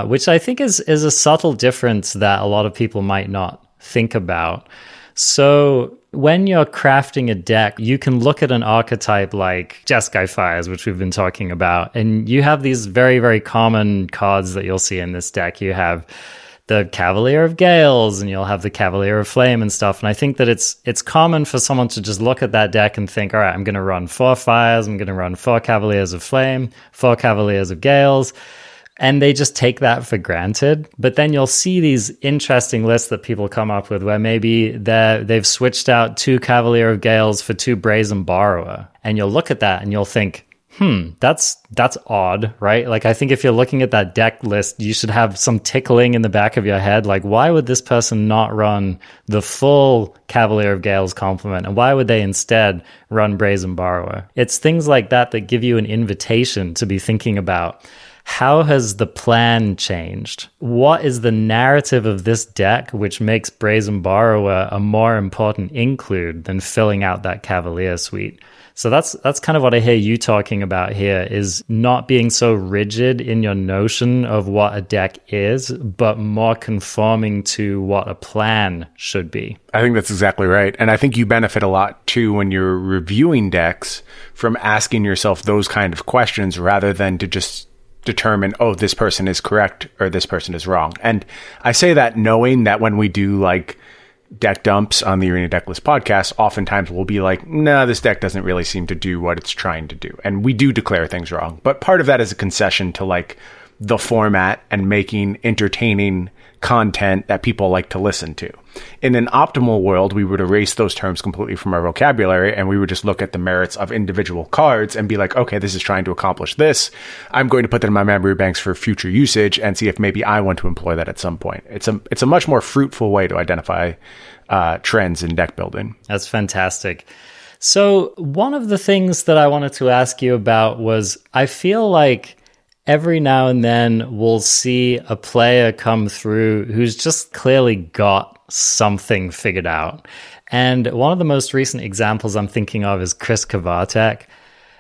which I think is a subtle difference that a lot of people might not think about. So when you're crafting a deck, you can look at an archetype like Jeskai Fires, which we've been talking about, and you have these very, very common cards that you'll see in this deck. You have the Cavalier of Gales, and you'll have the Cavalier of Flame and stuff. And I think that it's common for someone to just look at that deck and think, all right, I'm going to run 4 Fires, I'm going to run 4 Cavaliers of Flame, 4 Cavaliers of Gales. And they just take that for granted. But then you'll see these interesting lists that people come up with where maybe they've switched out 2 Cavalier of Gales for 2 Brazen Borrower. And you'll look at that and you'll think, that's odd, right? Like, I think if you're looking at that deck list, you should have some tickling in the back of your head. Like, why would this person not run the full Cavalier of Gales complement? And why would they instead run Brazen Borrower? It's things like that that give you an invitation to be thinking about, how has the plan changed? What is the narrative of this deck which makes Brazen Borrower a more important include than filling out that Cavalier suite? So that's kind of what I hear you talking about here, is not being so rigid in your notion of what a deck is, but more conforming to what a plan should be. I think that's exactly right. And I think you benefit a lot too when you're reviewing decks from asking yourself those kind of questions rather than to just determine, oh, this person is correct or this person is wrong. And I say that knowing that when we do like deck dumps on the Arena Decklist podcast, oftentimes we'll be like, nah, this deck doesn't really seem to do what it's trying to do. And we do declare things wrong. But part of that is a concession to like the format and making entertaining content that people like to listen to. In an optimal world, we would erase those terms completely from our vocabulary and we would just look at the merits of individual cards and be like, okay, this is trying to accomplish this. I'm going to put that in my memory banks for future usage and see if maybe I want to employ that at some point. It's a much more fruitful way to identify trends in deck building. That's fantastic. So one of the things that I wanted to ask you about was, I feel like every now and then we'll see a player come through who's just clearly got something figured out. And one of the most recent examples I'm thinking of is Chris Kavatek.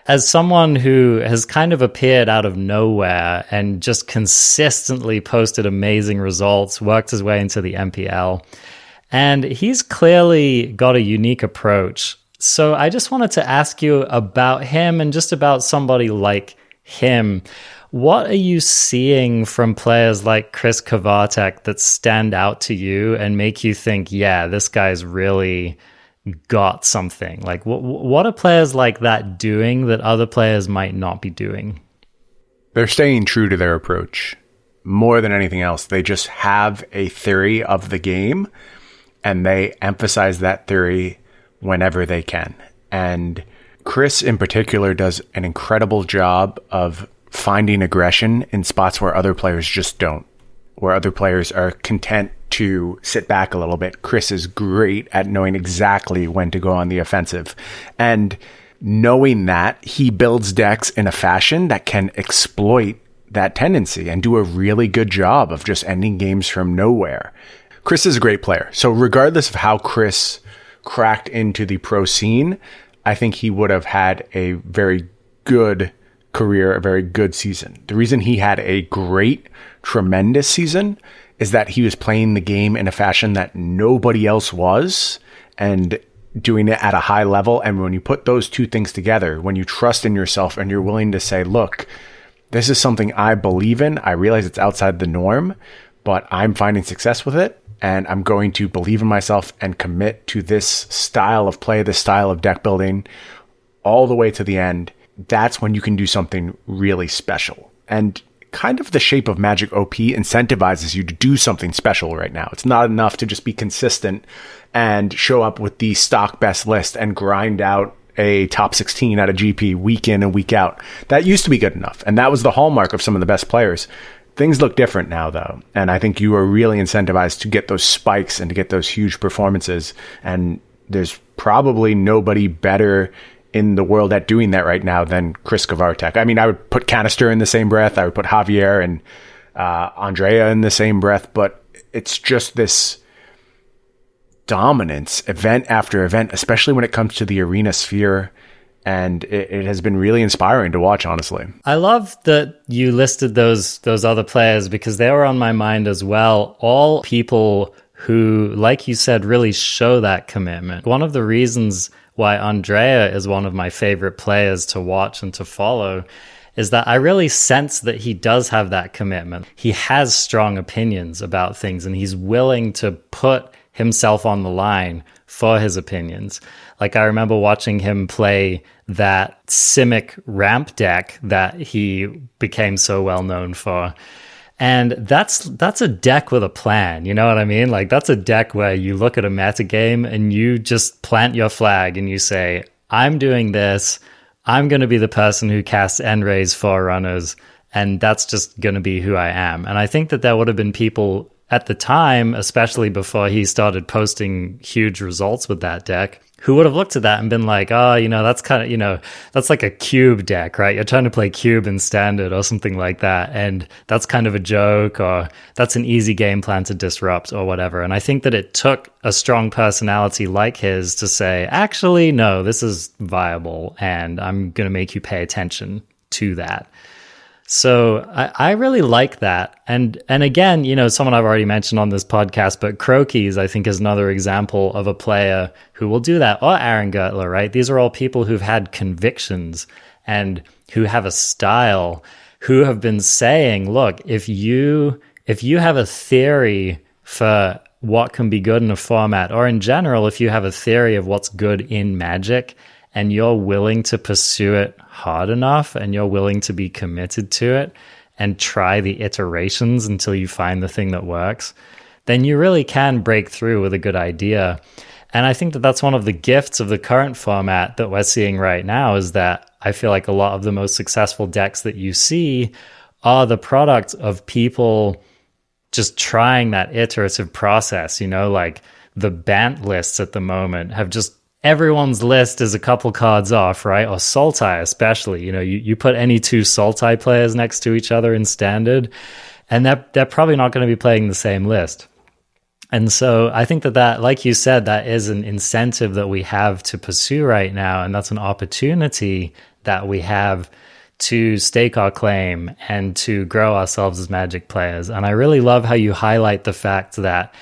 As someone who has kind of appeared out of nowhere and just consistently posted amazing results, worked his way into the MPL, and he's clearly got a unique approach. So I just wanted to ask you about him and just about somebody like him. What are you seeing from players like Chris Kavatek that stand out to you and make you think, yeah, this guy's really got something? Like, what are players like that doing that other players might not be doing? They're staying true to their approach. More than anything else, they just have a theory of the game, and they emphasize that theory whenever they can. And Chris in particular does an incredible job of finding aggression in spots where other players just don't, where other players are content to sit back a little bit. Chris is great at knowing exactly when to go on the offensive. And knowing that, he builds decks in a fashion that can exploit that tendency and do a really good job of just ending games from nowhere. Chris is a great player. So regardless of how Chris cracked into the pro scene, I think he would have had a very good career, a very good season. The reason he had a great, tremendous season is that he was playing the game in a fashion that nobody else was and doing it at a high level. And when you put those two things together, when you trust in yourself and you're willing to say, look, this is something I believe in. I realize it's outside the norm, but I'm finding success with it. And I'm going to believe in myself and commit to this style of play, this style of deck building all the way to the end. That's when you can do something really special. And kind of the shape of Magic OP incentivizes you to do something special right now. It's not enough to just be consistent and show up with the stock best list and grind out a top 16 out of GP week in and week out. That used to be good enough. And that was the hallmark of some of the best players. Things look different now, though. And I think you are really incentivized to get those spikes and to get those huge performances. And there's probably nobody better in the world at doing that right now than Chris Kvartek. I mean, I would put Canister in the same breath. I would put Javier and Andrea in the same breath. But it's just this dominance event after event, especially when it comes to the arena sphere. And it has been really inspiring to watch, honestly. I love that you listed those other players because they were on my mind as well. All people who, like you said, really show that commitment. One of the reasons why Andrea is one of my favorite players to watch and to follow is that I really sense that he does have that commitment. He has strong opinions about things and he's willing to put himself on the line for his opinions. Like, I remember watching him play that Simic ramp deck that he became so well known for. And that's a deck with a plan, you know what I mean? Like, that's a deck where you look at a metagame and you just plant your flag and you say, I'm doing this, I'm going to be the person who casts End-Raise Forerunners, and that's just going to be who I am. And I think that there would have been people at the time, especially before he started posting huge results with that deck, who would have looked at that and been like, oh, you know, that's kind of, you know, that's like a cube deck, right? You're trying to play cube in standard or something like that. And that's kind of a joke, or that's an easy game plan to disrupt or whatever. And I think that it took a strong personality like his to say, actually, no, this is viable and I'm going to make you pay attention to that. So I really like that. And again, you know, someone I've already mentioned on this podcast, but Crokies, I think, is another example of a player who will do that, or Aaron Gertler, right? These are all people who've had convictions and who have a style, who have been saying, look, if you have a theory for what can be good in a format, or in general, if you have a theory of what's good in Magic, and you're willing to pursue it hard enough and you're willing to be committed to it and try the iterations until you find the thing that works, then you really can break through with a good idea. And I think that that's one of the gifts of the current format that we're seeing right now, is that I feel like a lot of the most successful decks that you see are the product of people just trying that iterative process. You know, like the Bant lists at the moment have just, everyone's list is a couple cards off, right? Or Sultai especially. You know, you put any two Sultai players next to each other in standard, and they're probably not going to be playing the same list. And so I think that, like you said, that is an incentive that we have to pursue right now, and that's an opportunity that we have to stake our claim and to grow ourselves as Magic players. And I really love how you highlight the fact that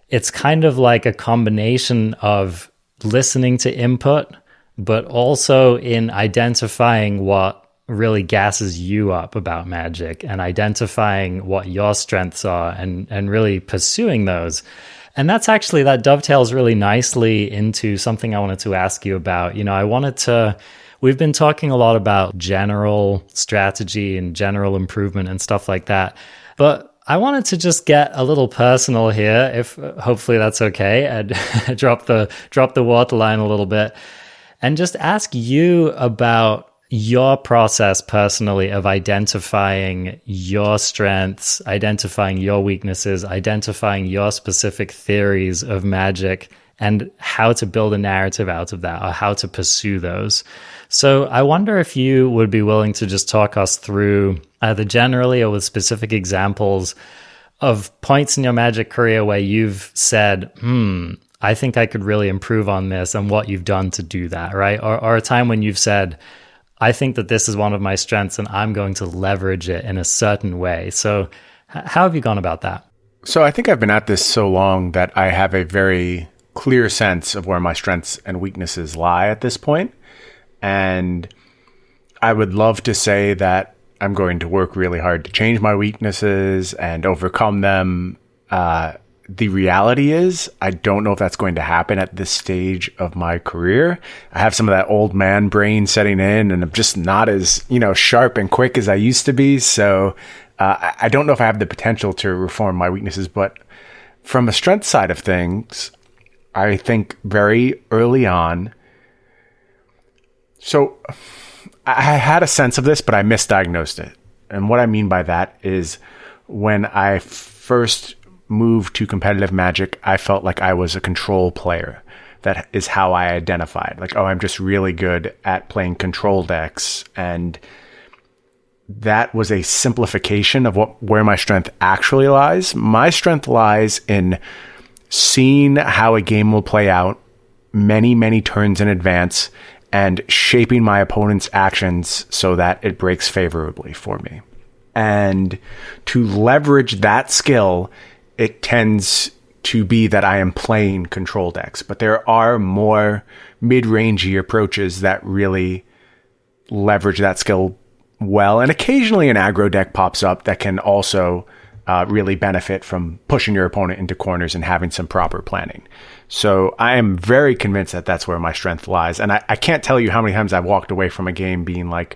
it's kind of like a combination of listening to input, but also in identifying what really gasses you up about Magic and identifying what your strengths are and really pursuing those. And that dovetails really nicely into something I wanted to ask you about. You know, we've been talking a lot about general strategy and general improvement and stuff like that, but I wanted to just get a little personal here, if hopefully that's okay, and drop the waterline a little bit, and just ask you about your process personally of identifying your strengths, identifying your weaknesses, identifying your specific theories of Magic, and how to build a narrative out of that, or how to pursue those. So I wonder if you would be willing to just talk us through, either generally or with specific examples, of points in your Magic career where you've said, I think I could really improve on this, and what you've done to do that, right? Or a time when you've said, I think that this is one of my strengths and I'm going to leverage it in a certain way. So how have you gone about that? So I think I've been at this so long that I have a very clear sense of where my strengths and weaknesses lie at this point. And I would love to say that I'm going to work really hard to change my weaknesses and overcome them. The reality is, I don't know if that's going to happen at this stage of my career. I have some of that old man brain setting in, and I'm just not as, sharp and quick as I used to be. So I don't know if I have the potential to reform my weaknesses. But from a strength side of things, I think very early on. So I had a sense of this, but I misdiagnosed it. And what I mean by that is when I first moved to competitive Magic, I felt like I was a control player. That is how I identified. Like, oh, I'm just really good at playing control decks. And that was a simplification of where my strength actually lies. My strength lies in seeing how a game will play out many, many turns in advance and shaping my opponent's actions so that it breaks favorably for me. And to leverage that skill, it tends to be that I am playing control decks, but there are more mid-rangey approaches that really leverage that skill well. And occasionally an aggro deck pops up that can also really benefit from pushing your opponent into corners and having some proper planning. So I am very convinced that that's where my strength lies. And I can't tell you how many times I've walked away from a game being like,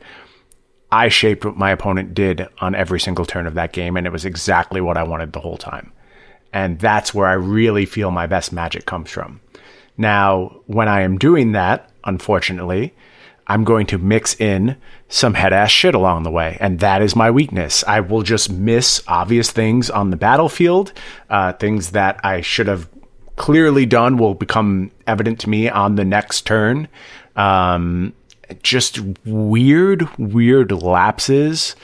I shaped what my opponent did on every single turn of that game, and it was exactly what I wanted the whole time. And that's where I really feel my best Magic comes from. Now, when I am doing that, unfortunately, I'm going to mix in some head-ass shit along the way. And that is my weakness. I will just miss obvious things on the battlefield. Things that I should have clearly done will become evident to me on the next turn. Just weird lapses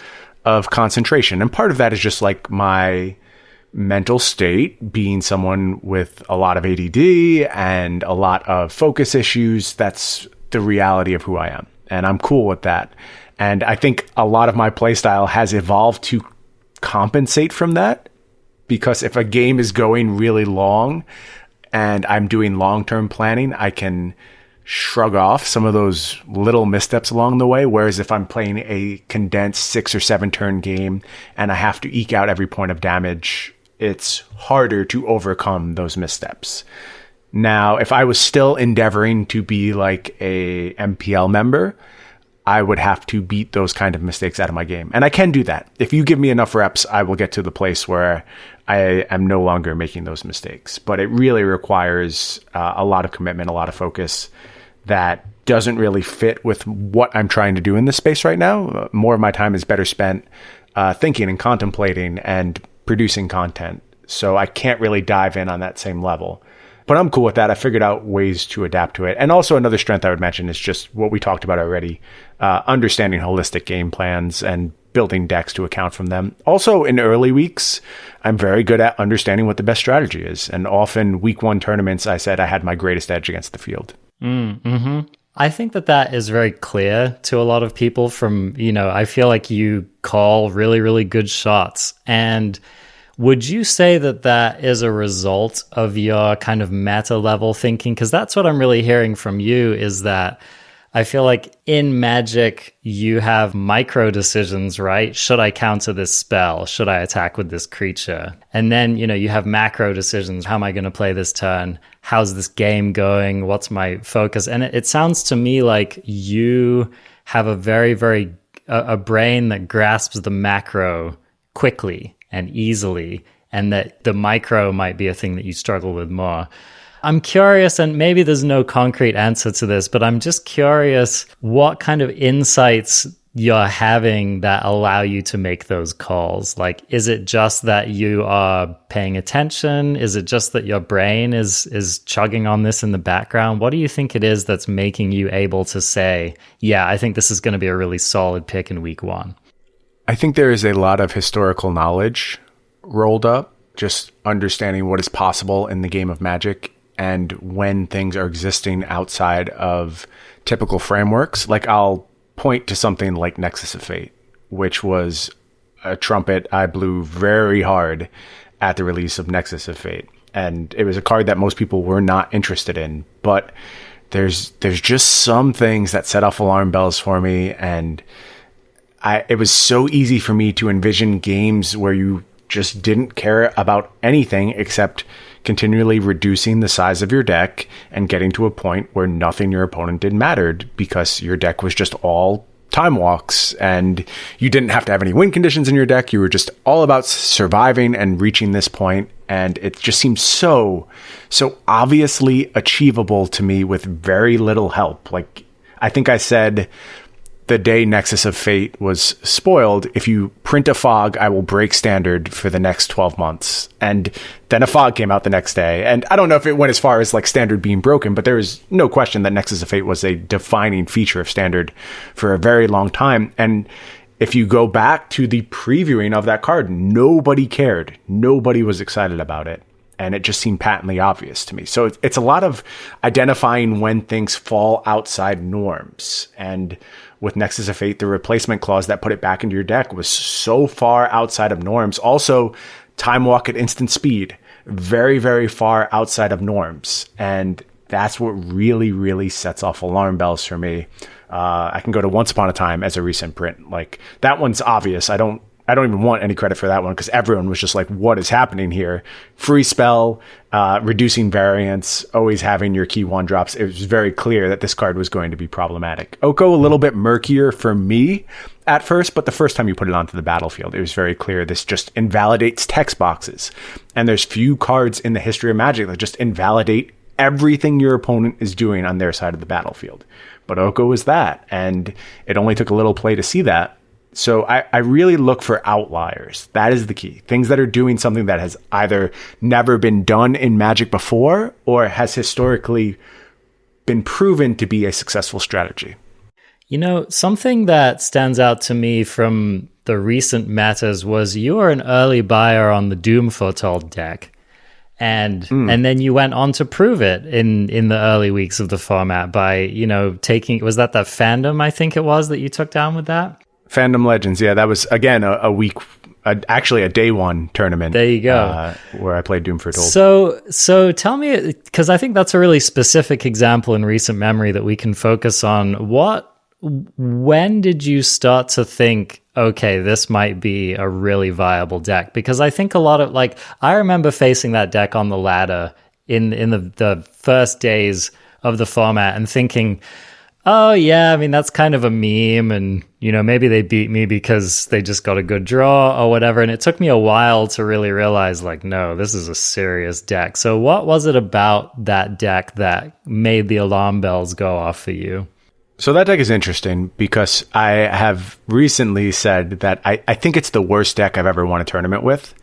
of concentration. And part of that is just like my mental state, being someone with a lot of ADD and a lot of focus issues. That's the reality of who I am. And I'm cool with that. And I think a lot of my playstyle has evolved to compensate from that, because if a game is going really long and I'm doing long-term planning, I can shrug off some of those little missteps along the way. Whereas if I'm playing a condensed 6 or 7 turn game and I have to eke out every point of damage, it's harder to overcome those missteps. Now, if I was still endeavoring to be like a MPL member, I would have to beat those kind of mistakes out of my game. And I can do that. If you give me enough reps, I will get to the place where I am no longer making those mistakes. But it really requires a lot of commitment, a lot of focus that doesn't really fit with what I'm trying to do in this space right now. More of my time is better spent thinking and contemplating and producing content. So I can't really dive in on that same level. But I'm cool with that. I figured out ways to adapt to it. And also another strength I would mention is just what we talked about already, understanding holistic game plans and building decks to account from them. Also, in early weeks, I'm very good at understanding what the best strategy is. And often week 1 tournaments, I said I had my greatest edge against the field. Mm-hmm. I think that is very clear to a lot of people from, I feel like you call really, really good shots. And would you say that is a result of your kind of meta level thinking? Because that's what I'm really hearing from you, is that I feel like in Magic, you have micro decisions, right? Should I counter this spell? Should I attack with this creature? And then, you have macro decisions. How am I going to play this turn? How's this game going? What's my focus? And it sounds to me like you have a very, very, a brain that grasps the macro quickly and easily, and that the micro might be a thing that you struggle with more. I'm curious, and maybe there's no concrete answer to this, but I'm just curious what kind of insights you're having that allow you to make those calls. Like, is it just that you are paying attention? Is it just that your brain is chugging on this in the background? What do you think it is that's making you able to say, yeah, I think this is going to be a really solid pick in week 1? I think there is a lot of historical knowledge rolled up, just understanding what is possible in the game of Magic and when things are existing outside of typical frameworks. Like, I'll point to something like Nexus of Fate, which was a trumpet I blew very hard at the release of Nexus of Fate. And it was a card that most people were not interested in. But there's just some things that set off alarm bells for me, and it was so easy for me to envision games where you just didn't care about anything except continually reducing the size of your deck and getting to a point where nothing your opponent did mattered because your deck was just all time walks and you didn't have to have any win conditions in your deck. You were just all about surviving and reaching this point. And it just seems so obviously achievable to me with very little help. Like, I think I said the day Nexus of Fate was spoiled, if you print a fog, I will break standard for the next 12 months. And then a fog came out the next day. And I don't know if it went as far as like standard being broken, but there is no question that Nexus of Fate was a defining feature of standard for a very long time. And if you go back to the previewing of that card, nobody cared. Nobody was excited about it. And it just seemed patently obvious to me. So it's a lot of identifying when things fall outside norms. And with Nexus of Fate, the replacement clause that put it back into your deck was so far outside of norms. Also, Time Walk at instant speed, very, very far outside of norms. And that's what really, really sets off alarm bells for me. I can go to Once Upon a Time as a recent print. Like, that one's obvious. I don't even want any credit for that one because everyone was just like, what is happening here? Free spell, reducing variance, always having your key 1-drops. It was very clear that this card was going to be problematic. Oko, a little bit murkier for me at first, but the first time you put it onto the battlefield, it was very clear this just invalidates text boxes. And there's few cards in the history of Magic that just invalidate everything your opponent is doing on their side of the battlefield. But Oko was that, and it only took a little play to see that. So I really look for outliers. That is the key. Things that are doing something that has either never been done in Magic before or has historically been proven to be a successful strategy. You know, something that stands out to me from the recent metas was you were an early buyer on the Doom Foretold deck. And then you went on to prove it in the early weeks of the format by, you know, taking, was that Fandom, I think it was, that you took down with that? Fandom Legends, yeah, that was, again, actually a day one tournament. There you go. Where I played Doom Foretold. So tell me, because I think that's a really specific example in recent memory that we can focus on. When did you start to think, okay, this might be a really viable deck? Because I think a lot of, like, I remember facing that deck on the ladder in the first days of the format and thinking, oh yeah, I mean, that's kind of a meme, and, you know, maybe they beat me because they just got a good draw or whatever. And it took me a while to really realize, like, no, this is a serious deck. So what was it about that deck that made the alarm bells go off for you? So that deck is interesting because I have recently said that I think it's the worst deck I've ever won a tournament with.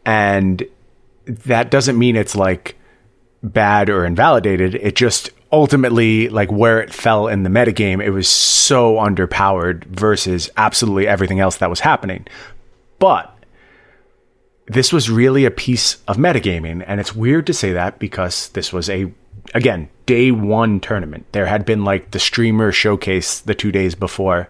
And that doesn't mean it's like bad or invalidated. It just ultimately, like, where it fell in the metagame, it was so underpowered versus absolutely everything else that was happening. But this was really a piece of metagaming. And it's weird to say that because this was again, day one tournament. There had been like the streamer showcase the 2 days before,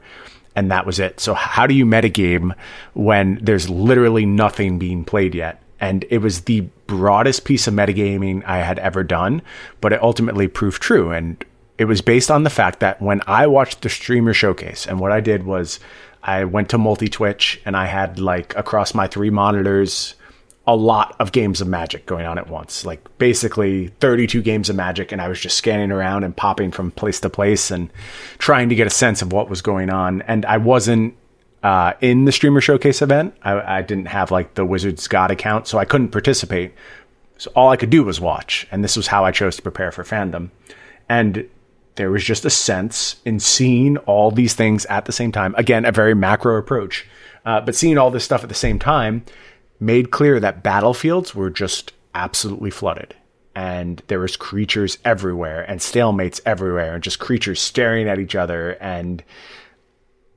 and that was it. So how do you metagame when there's literally nothing being played yet? And it was the broadest piece of metagaming I had ever done, but it ultimately proved true. And it was based on the fact that when I watched the streamer showcase, and what I did was I went to multi-Twitch and I had, like, across my 3 monitors, a lot of games of Magic going on at once, like basically 32 games of Magic. And I was just scanning around and popping from place to place and trying to get a sense of what was going on. And I wasn't in the streamer showcase event. I didn't have like the Wizards God account, so I couldn't participate. So all I could do was watch. And this was how I chose to prepare for fandom. And there was just a sense in seeing all these things at the same time. Again, a very macro approach, but seeing all this stuff at the same time made clear that battlefields were just absolutely flooded. And there was creatures everywhere and stalemates everywhere and just creatures staring at each other. And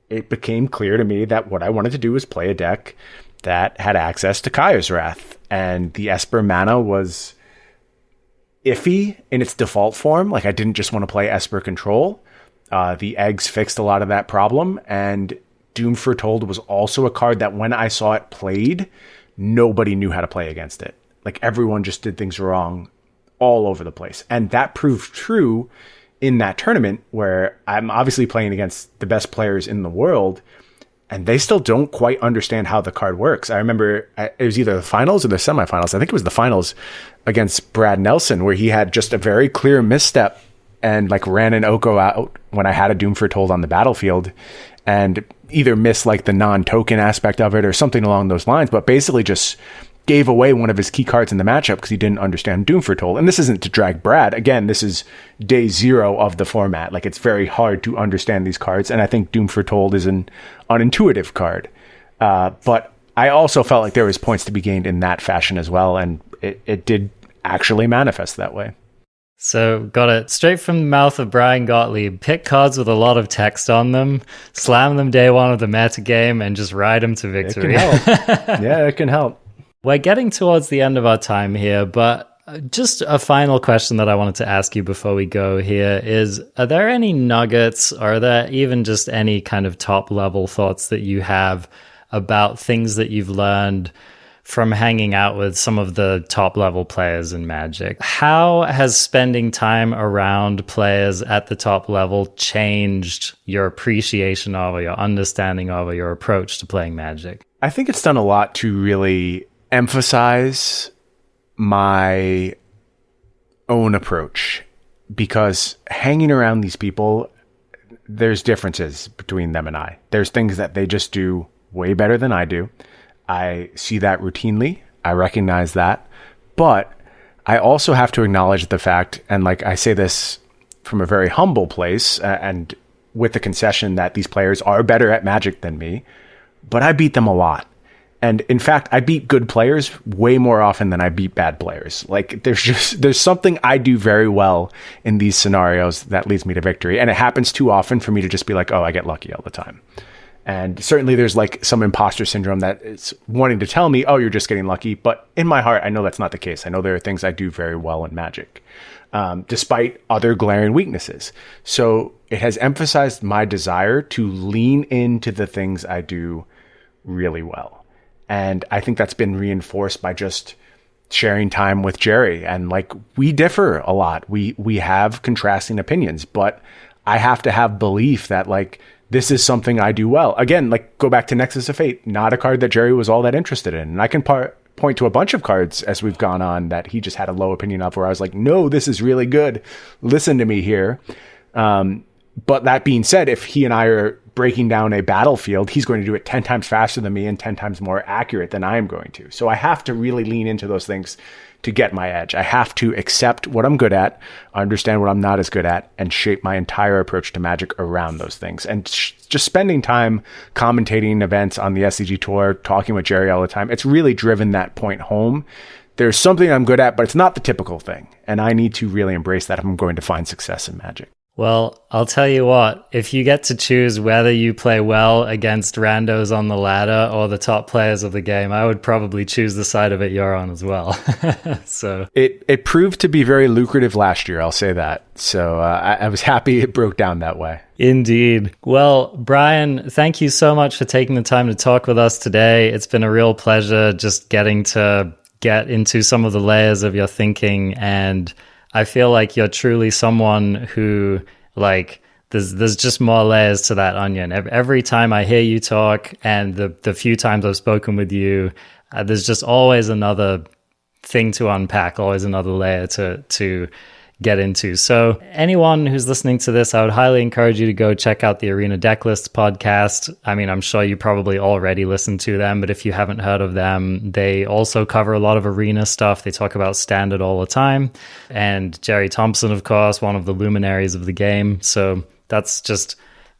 it became clear to me that what I wanted to do was play a deck that had access to Kaya's Wrath. And the Esper mana was iffy in its default form. Like, I didn't just want to play Esper Control. The eggs fixed a lot of that problem. And Doom Foretold was also a card that when I saw it played, nobody knew how to play against it. Like, everyone just did things wrong all over the place. And that proved true in that tournament where I'm obviously playing against the best players in the world. and they still don't quite understand how the card works. I remember it was either the finals or the semifinals. I think it was the finals against Brad Nelson, where he had just a very clear misstep and like ran an Oko out when I had a Doom Foretold on the battlefield, and either missed like the non-token aspect of it or something along those lines, but basically just gave away one of his key cards in the matchup because he didn't understand Doom Foretold. And this isn't to drag Brad. Again, this is day 0 of the format. Like, it's very hard to understand these cards, and I think Doom Foretold is an unintuitive card. But I also felt like there was points to be gained in that fashion as well, and it did actually manifest that way. So, got it straight from the mouth of Bryan Gottlieb. Pick cards with a lot of text on them, slam them day 1 of the metagame, and just ride them to victory. It can help. Yeah, it can help. We're getting towards the end of our time here, but just a final question that I wanted to ask you before we go here is, are there any nuggets, or are there even just any kind of top-level thoughts that you have about things that you've learned from hanging out with some of the top-level players in Magic? How has spending time around players at the top level changed your appreciation of, or your understanding of, or your approach to playing Magic? I think it's done a lot to really emphasize my own approach, because hanging around these people, there's differences between them and I. There's things that they just do way better than I do. I see that routinely. I recognize that. But I also have to acknowledge the fact, and like I say this from a very humble place, and with the concession that these players are better at Magic than me, but I beat them a lot. And in fact, I beat good players way more often than I beat bad players. Like, there's something I do very well in these scenarios that leads me to victory. And it happens too often for me to just be like, oh, I get lucky all the time. And certainly there's like some imposter syndrome that is wanting to tell me, oh, you're just getting lucky. But in my heart, I know that's not the case. I know there are things I do very well in Magic, despite other glaring weaknesses. So it has emphasized my desire to lean into the things I do really well. And I think that's been reinforced by just sharing time with Jerry. And like, we differ a lot. We have contrasting opinions, but I have to have belief that like, this is something I do well. Again, like, go back to Nexus of Fate, not a card that Jerry was all that interested in. And I can point to a bunch of cards as we've gone on that he just had a low opinion of, where I was like, no, this is really good. Listen to me here. But that being said, if he and I are breaking down a battlefield, he's going to do it 10 times faster than me and 10 times more accurate than I am going to. So I have to really lean into those things to get my edge. I have to accept what I'm good at, understand what I'm not as good at, and shape my entire approach to Magic around those things. And just spending time commentating events on the SCG Tour, talking with Jerry all the time, it's really driven that point home. There's something I'm good at, but it's not the typical thing. And I need to really embrace that if I'm going to find success in Magic. Well, I'll tell you what, if you get to choose whether you play well against randos on the ladder or the top players of the game, I would probably choose the side of it you're on as well. So it proved to be very lucrative last year, I'll say that. So I was happy it broke down that way. Indeed. Well, Bryan, thank you so much for taking the time to talk with us today. It's been a real pleasure just getting to get into some of the layers of your thinking, and I feel like you're truly someone who, like, there's just more layers to that onion. Every time I hear you talk, and the few times I've spoken with you, there's just always another thing to unpack, always another layer to get into. So anyone who's listening to this, I would highly encourage you to go check out the Arena Decklists podcast. I mean, I'm sure you probably already listened to them, but if you haven't heard of them, they also cover a lot of Arena stuff. They talk about Standard all the time. And Jerry Thompson, of course, one of the luminaries of the game. So that's just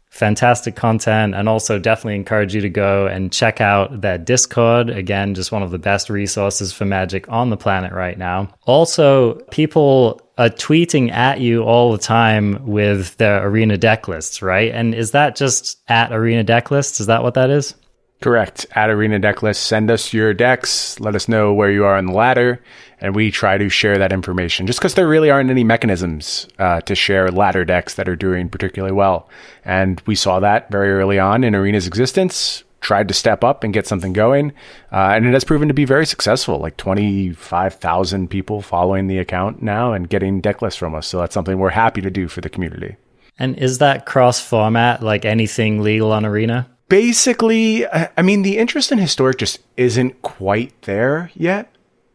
fantastic content. And also definitely encourage you to go and check out their Discord. Again, just one of the best resources for Magic on the planet right now. Also, people are tweeting at you all the time with their Arena Decklists, right? And is that just at Arena Decklists? Is that what that is? Correct. At Arena Decklists, send us your decks, let us know where you are on the ladder, and we try to share that information. Just because there really aren't any mechanisms to share ladder decks that are doing particularly well. And we saw that very early on in Arena's existence, tried to step up and get something going, and it has proven to be very successful, like 25,000 people following the account now and getting deck lists from us. So that's something we're happy to do for the community. And is that cross-format, like anything legal on Arena? Basically, I mean, the interest in historic just isn't quite there yet.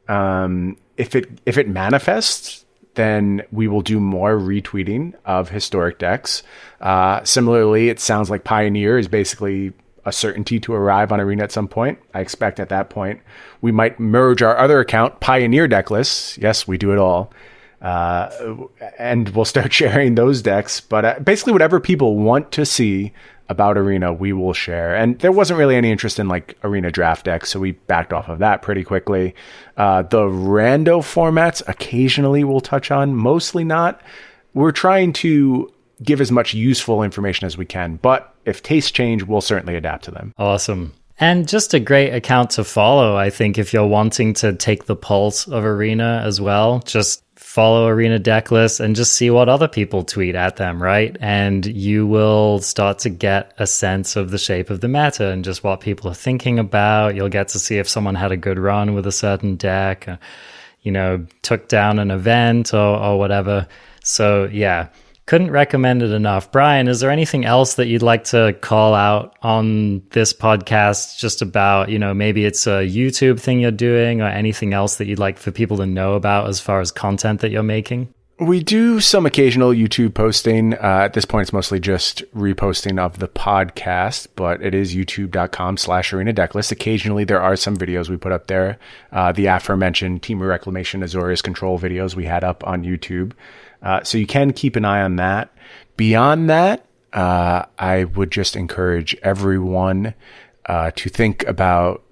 If it manifests, then we will do more retweeting of historic decks. Similarly, it sounds like Pioneer is basically a certainty to arrive on Arena at some point. I expect at that point we might merge our other account, Pioneer Decklists. Yes, we do it all. And we'll start sharing those decks. But basically whatever people want to see about Arena, we will share. And there wasn't really any interest in like Arena draft decks, so we backed off of that pretty quickly. The rando formats occasionally we'll touch on, mostly not. We're trying to give as much useful information as we can, but if tastes change, we'll certainly adapt to them. Awesome. And just a great account to follow, I think, if you're wanting to take the pulse of Arena as well. Just follow Arena Decklists and just see what other people tweet at them, right? And you will start to get a sense of the shape of the meta and just what people are thinking about. You'll get to see if someone had a good run with a certain deck, took down an event or whatever. So yeah, couldn't recommend it enough. Bryan, is there anything else that you'd like to call out on this podcast just about, maybe it's a YouTube thing you're doing or anything else that you'd like for people to know about as far as content that you're making? We do some occasional YouTube posting. At this point, it's mostly just reposting of the podcast, but it is youtube.com/Arena Decklists. Occasionally, there are some videos we put up there. The aforementioned Team Reclamation Azorius Control videos we had up on YouTube. So you can keep an eye on that. Beyond that, I would just encourage everyone to think about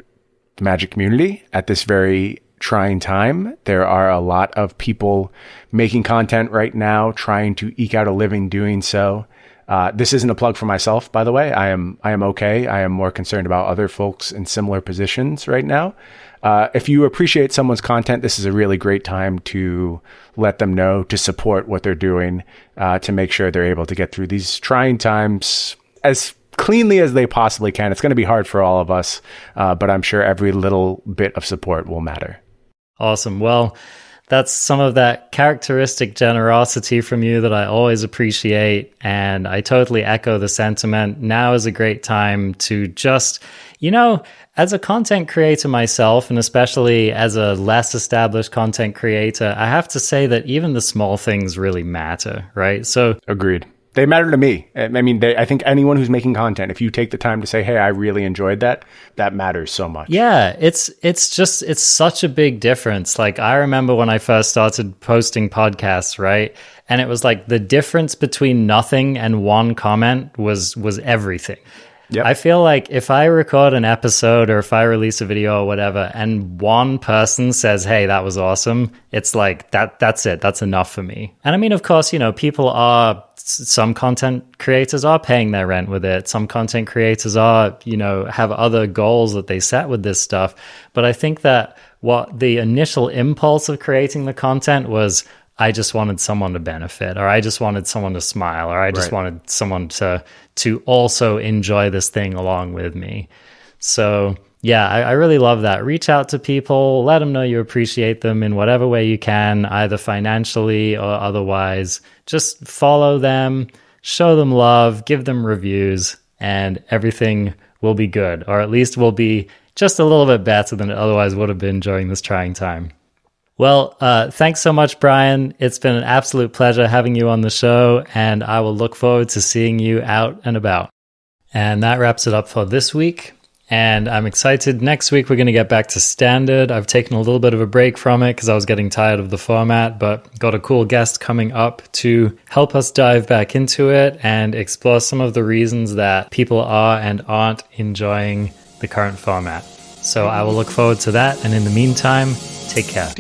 the Magic community at this very trying time. There are a lot of people making content right now, trying to eke out a living doing so. This isn't a plug for myself, by the way. I am okay. I am more concerned about other folks in similar positions right now. If you appreciate someone's content, this is a really great time to let them know, to support what they're doing, to make sure they're able to get through these trying times as cleanly as they possibly can. It's going to be hard for all of us, but I'm sure every little bit of support will matter. Awesome. Well, that's some of that characteristic generosity from you that I always appreciate. And I totally echo the sentiment. Now is a great time to just, as a content creator myself, and especially as a less established content creator, I have to say that even the small things really matter, right? So agreed. They matter to me. I mean, I think anyone who's making content, if you take the time to say, hey, I really enjoyed that, that matters so much. Yeah, it's such a big difference. Like, I remember when I first started posting podcasts, right? And it was like the difference between nothing and one comment was everything. Yep. I feel like if I record an episode or if I release a video or whatever, and one person says, hey, that was awesome, it's like that's it. That's enough for me. And I mean, of course, some content creators are paying their rent with it. Some content creators are, have other goals that they set with this stuff. But I think that what the initial impulse of creating the content was, I just wanted someone to benefit, or I just wanted someone to smile, or I just wanted someone to also enjoy this thing along with me. So yeah, I really love that. Reach out to people, let them know you appreciate them in whatever way you can, either financially or otherwise. Just follow them, show them love, give them reviews, and everything will be good, or at least will be just a little bit better than it otherwise would have been during this trying time. Well, thanks so much, Bryan. It's been an absolute pleasure having you on the show, and I will look forward to seeing you out and about. And that wraps it up for this week. And I'm excited. Next week, we're going to get back to standard. I've taken a little bit of a break from it because I was getting tired of the format, but got a cool guest coming up to help us dive back into it and explore some of the reasons that people are and aren't enjoying the current format. So I will look forward to that. And in the meantime, take care.